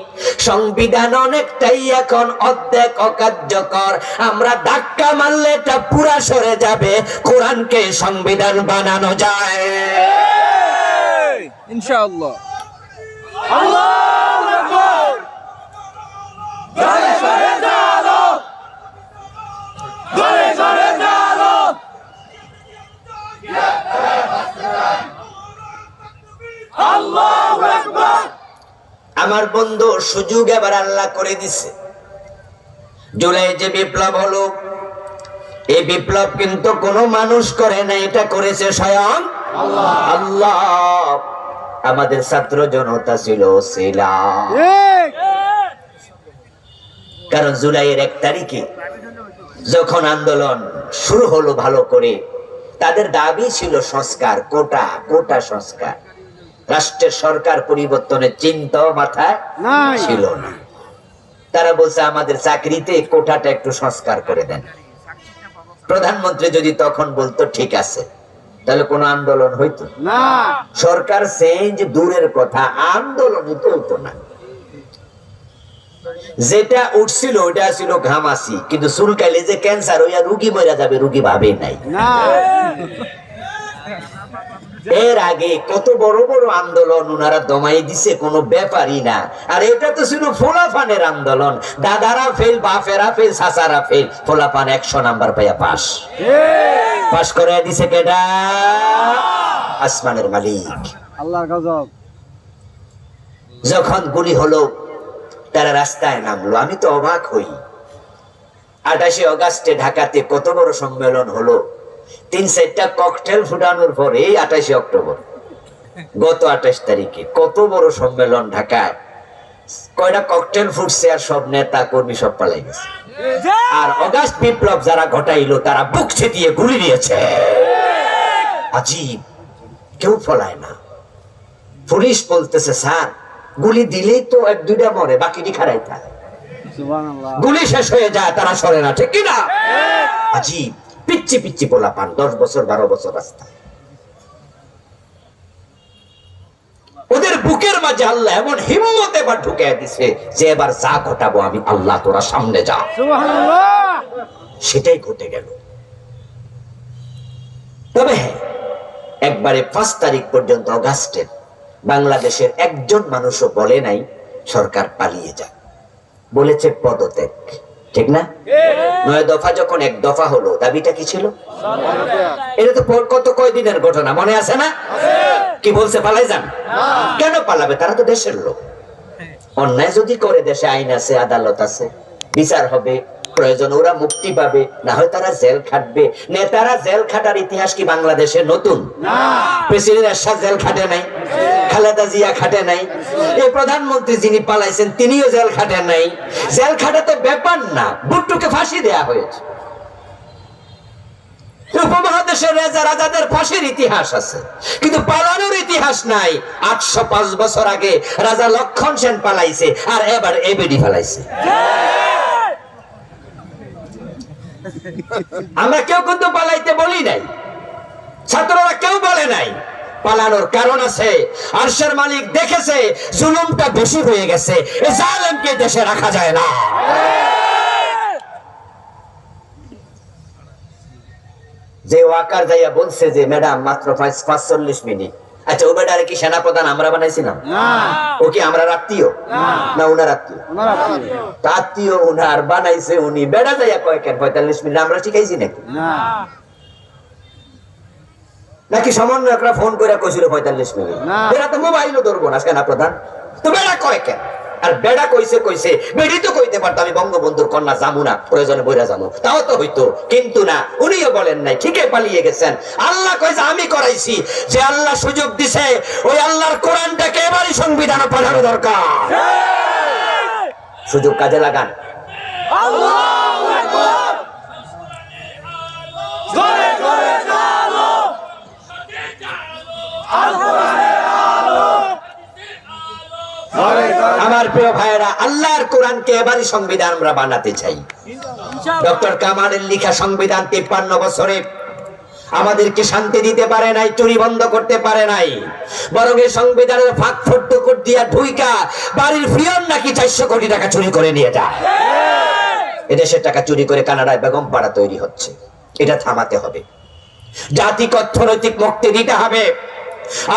সংবিধান অনেকটাই এখন অর্ধেক অকার্যকর। আমরা ধাক্কা মারলে এটা পুরা সরে যাবে। কোরআনকে সংবিধান বানানো যায় ইনশাআল্লাহ। আল্লাহু আকবার। জয় জয় জালো, জয় জয় জালো। আল্লাহু আকবার। আমার বন্ধু, সুযোগ এবার আল্লাহ করে দিছে। জুলাই যে বিপ্লব হলো, এই বিপ্লব কিন্তু কোনো মানুষ করে না, এটা করেছে স্বয়ং আল্লাহ। আমাদের ছাত্র জনতা ছিল কারণ জুলাইয়ের 1 তারিখে যখন আন্দোলন শুরু হলো ভালো করে, তাদের দাবি ছিল সংস্কার, কোটা সংস্কার। রাষ্ট্রের সরকার পরিবর্তনের চিন্তাও মাথায় ছিল না। তারা বলছে আমাদের চাকরিতে কোটাটা একটু সংস্কার করে দেন। প্রধানমন্ত্রী যদি তখন বলতো ঠিক আছে, তাহলে কোনো আন্দোলন হইতো না। সরকার চেঞ্জ দূরের কথা, আন্দোলনই তো হইতো না। যেটা উঠছিল ওটা ছিল ঘামাসি, কিন্তু চুলকাইলে যে ক্যান্সার হইয়া রুগী মরে যাবে রুগী ভাবে নাই। এর আগে কত বড় বড় আন্দোলন উনারা দমাই দিছে, কোনো ব্যাপারই না। আর এটা তো ছিল ফোলাফানের আন্দোলন, দাদারা ফেল, বাপেরা ফেল, চাচারা ফেল, ফোলাফান 100 নাম্বার পাইয়া পাস। পাস করে দিছে কেডা? আসমানের মালিক আল্লাহর গজব। যখন গুলি হলো তারা রাস্তায় নামলো, আমি তো অবাক হই। 28 অগাস্টে ঢাকাতে কত বড় সম্মেলন হলো, 3-4টা ককটেল ফুটানোর পরে 28 অক্টোবর গত 28 তারিখে কত বড় সম্মেলন ঢাকায়, কয়টা ককটেল ফুটছে আর সব নেতা কর্মী সব পালাই গেছে। আর অগাস্ট বিপ্লব যারা ঘটাইলো তারা বুক ছেটিয়ে গুলি দিয়েছে। আজীব, কেউ ফলায় না। পুলিশ বলতেছে স্যার গুলি দিলেই তো 1-2টা মরে, বাকিটি খারাই থাকে। সুবহানাল্লাহ। গুলি শেষ হয়ে যায়, তারা সরে না, ঠিক কিনা? আজীব, পিচ্ছি পিচ্ছি পোলা পান, 10 বছর 12 বছর রাস্তা। ওদের বুকের মাঝে আল্লাহ এমন হিম্মত এবার ঢুকে দিছে যে এবার যা ঘটাবো আমি আল্লাহ, তোরা সামনে যা। সুবহানাল্লাহ। সেটাই ঘটে গেল। তবে হ্যাঁ, একবারে 5 তারিখ পর্যন্ত অগাস্টের বাংলাদেশের একজন মানুষও বলে নাই সরকার পালিয়ে যাক, বলেছে পদত্যাগ, ঠিক না? 9 দফা যখন 1 দফা হলো, দাবিটা কি ছিল? এটা তো কয়দিনের ঘটনা, মনে আছে না? কি বলছে? পালাই যান। কেন পালাবে? তারা তো দেশের লোক। অন্যায় যদি করে দেশে আইন আছে, আদালত আছে, বিচার হবে, প্রয়োজন ওরা মুক্তি পাবে, না হয় তারা জেল খাটবে। নেতারা জেল খাটার ইতিহাস কি বাংলাদেশে নতুন? প্রেসিডেন্ট এরশাদ জেল খাটে নাই, খালেদা জিয়া খাটে নাই, এই প্রধানমন্ত্রী যিনি পালাইছেন তিনিও জেল খাটেন নাই। জেল খাটা তো ব্যাপার না, ভুট্টোকে ফাঁসি দেয়া হয়েছে। উপমহাদেশের রাজা রাজাদের ফাঁসির ইতিহাস আছে, কিন্তু পালানোর ইতিহাস নাই। 805 বছর আগে রাজা লক্ষণ সেন পালাইছে, আর এবার এবেডি পালাইছে। আমরা কেউ কিন্তু পালাইতে বলি নাই, ছাত্ররা কেউ বলে নাই। পালানোর কারণ আছে, আরশের মালিক দেখেছে জুলুমটা বেশি হয়ে গেছে, এই জালেমকে দেশে রাখা যায় না। যে ওয়াকার যাইয়া বলছে যে ম্যাডাম মাত্র 45 মিনিট, আচ্ছা ও বেটারে কি সেনাপ্রধান আমরা বানাইছিলাম? ও কি আমরা আত্মীয়? না উনার আত্মীয়? আত্মীয় উনার বানাইছে উনি। বেড়া যাইয়া কয় কেন 45 মিনিট? আমরা শিখাইছি নাকি? নাকি সমন্বয়করা ফোন করে কইছিল 45 মিনিট? এরা তো মোবাইলও ধরবো না সেনাপ্রধান, তো বেড়া কয় কেন? আর বেড়া কইছে বেড়ি তো কইতে পারতো আমি বঙ্গবন্ধুর কন্যা যাবো না, প্রয়োজনে বইরা যাবো, তাও তো হইতো। কিন্তু না, উনিও বলেন নাই, ঠিকই পালিয়ে গেছেন। আল্লাহ কইছে আমি করাইছি। যে আল্লাহ সুযোগ দিছে, ওই আল্লাহর কোরআনটাকে এবারই সংবিধানে পাঠানো দরকার। সুযোগ কাজে লাগান। আল্লাহু আকবার। জোরে জোরে জালো, আল কোরআনের আলো। আমার প্রিয় ভাইয়েরা, আল্লাহর কোরআনকে এবারই সংবিধান আমরা বানাতে চাই। ডক্টর কামালের লেখা সংবিধান 53 বছরে আমাদেরকে শান্তি দিতে পারে নাই, চুরি বন্ধ করতে পারে নাই, বরং এই সংবিধানের ফাঁক ফোড় দিয়া ঢুইকা বাড়ির ফিয়ন নাকি 400 কোটি টাকা চুরি করে নিয়ে যায়। এদেশের টাকা চুরি করে কানাডায় বেগম পাড়া তৈরি হচ্ছে, এটা থামাতে হবে। জাতিকে অর্থনৈতিক মুক্তি দিতে হবে,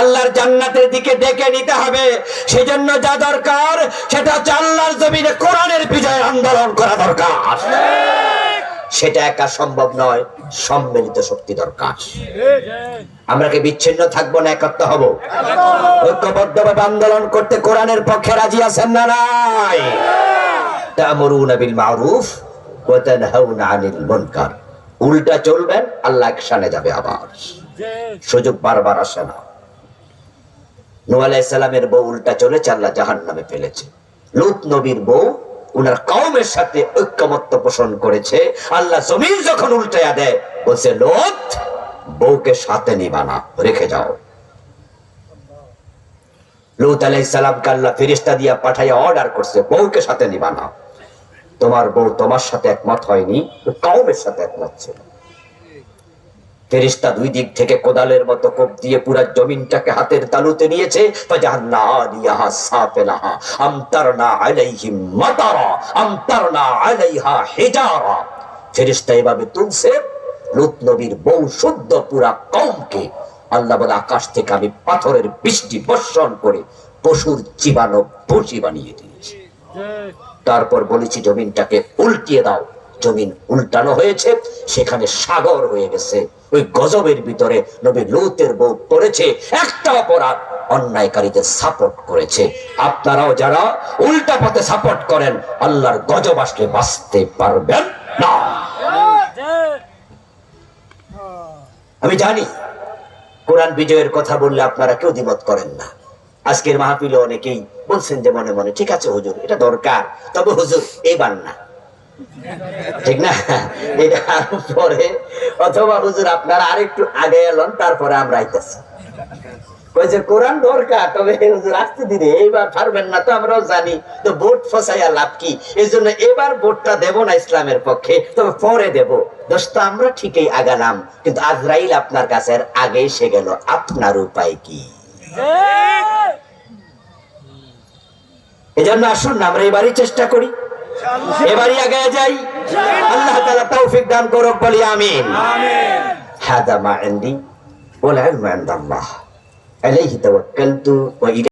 আল্লাহর জান্নাতের দিকে ডেকে নিতে হবে। সেজন্য যা দরকার সেটা হচ্ছে আল্লাহর জমিনে কোরআনের বিজয় আন্দোলন করা দরকার। সেটা একা সম্ভব নয়, সম্মিলিত শক্তি দরকার। আমরা কি বিচ্ছিন্ন থাকবো না একত্র হব? ঐক্যবদ্ধভাবে আন্দোলন করতে কোরআনের পক্ষে রাজি আছেন না নাই? তা'মুরুনা বিল মারুফ ওয়া তানহাউনা আনিল মুনকার। উল্টা চলবেন, আল্লাহ একসানে যাবে। আবার সুযোগ বারবার আসে না। নূহ আলাইহিস সালামের বউ উল্টা চলেছে, আল্লাহ জাহান্নামে ফেলেছে। লূত নবীর বউ উনার কওমের সাথে ঐক্যমত্য পোষণ করেছে। আল্লাহ জমিন যখন উল্টায়া দেয় বলছে লোত বউকে সাথে নিবা না, রেখে যাও। লূত আলাইহিস সালামকে আল্লাহ ফেরেশতা দিয়া পাঠাইয়া অর্ডার করছে বউকে সাথে নিবা না। তোমার বউ তোমার সাথে একমত হয়নি, কওমের সাথে একমত ছিল। ফেরেশতা দুই দিক থেকে কোদালের মতো কোপ দিয়ে পুরা জমিনটাকে হাতের তালুতে নিয়েছে। ফাজাহান্না আলিয়াহা সাফিলাহা আমতারনা আলাইহিম মাতারা আমতারনা আলাইহা হিজারা। ফেরেশতা এভাবে তুলছে লূত নবীর বউ শুদ্ধ পুরা কওমকে আল্লাহ বলে আকাশ থেকে আমি পাথরের বৃষ্টি বর্ষণ করে পশুর জীবাণু বসি বানিয়ে দিয়েছি। তারপর বলেছি জমিনটাকে উল্টিয়ে দাও। জমিন উল্টানো হয়েছে, সেখানে সাগর হয়ে গেছে। ওই গজবের ভিতরে নবী লূতের বউ পড়েছে, একটা অপরাধ অন্যায়কারীদের সাপোর্ট করেছে। আপনারাও যারা উল্টা পথে সাপোর্ট করেন আল্লাহর গজব আসলে বাঁচতে পারবেন না। আমি জানি কোরআন বিজয়ের কথা বললে আপনারা কেউ দ্বিমত করেন না। আজকের মাহফিলে অনেকেই বলছেন যে মনে মনে ঠিক আছে হুজুর এটা দরকার, তবে হুজুর এবার না, ঠিক না, এটা পরে, অথবা হুজুর আপনারা আরেকটু আগে এলেন তারপরে আমরা আইতেছি। কইছে কোরআন দরকার, তবে হুজুর আসতে দিনে এইবার পারবেন না তো আমরাও জানি, তো ভোট ফসাইয়া লাভ কি? এই জন্য এবার ভোটটা দেব না ইসলামের পক্ষে, তবে পরে দেব। দোস্ত আমরা ঠিকই আগালাম, কিন্তু আজরাইল আপনার কাছে আগে এসে গেল, আপনার উপায় কি? এজন্য আসুন আমরা এবারই চেষ্টা করি, এবারই আগে যাই। আল্লাহ তাআলা তৌফিক দান করুক, বলি আমিন। হাদা মা ইনদি ওয়াল ইলমু ইনদাল্লাহ আলাইহি তাওয়াক্কালতু ওয়া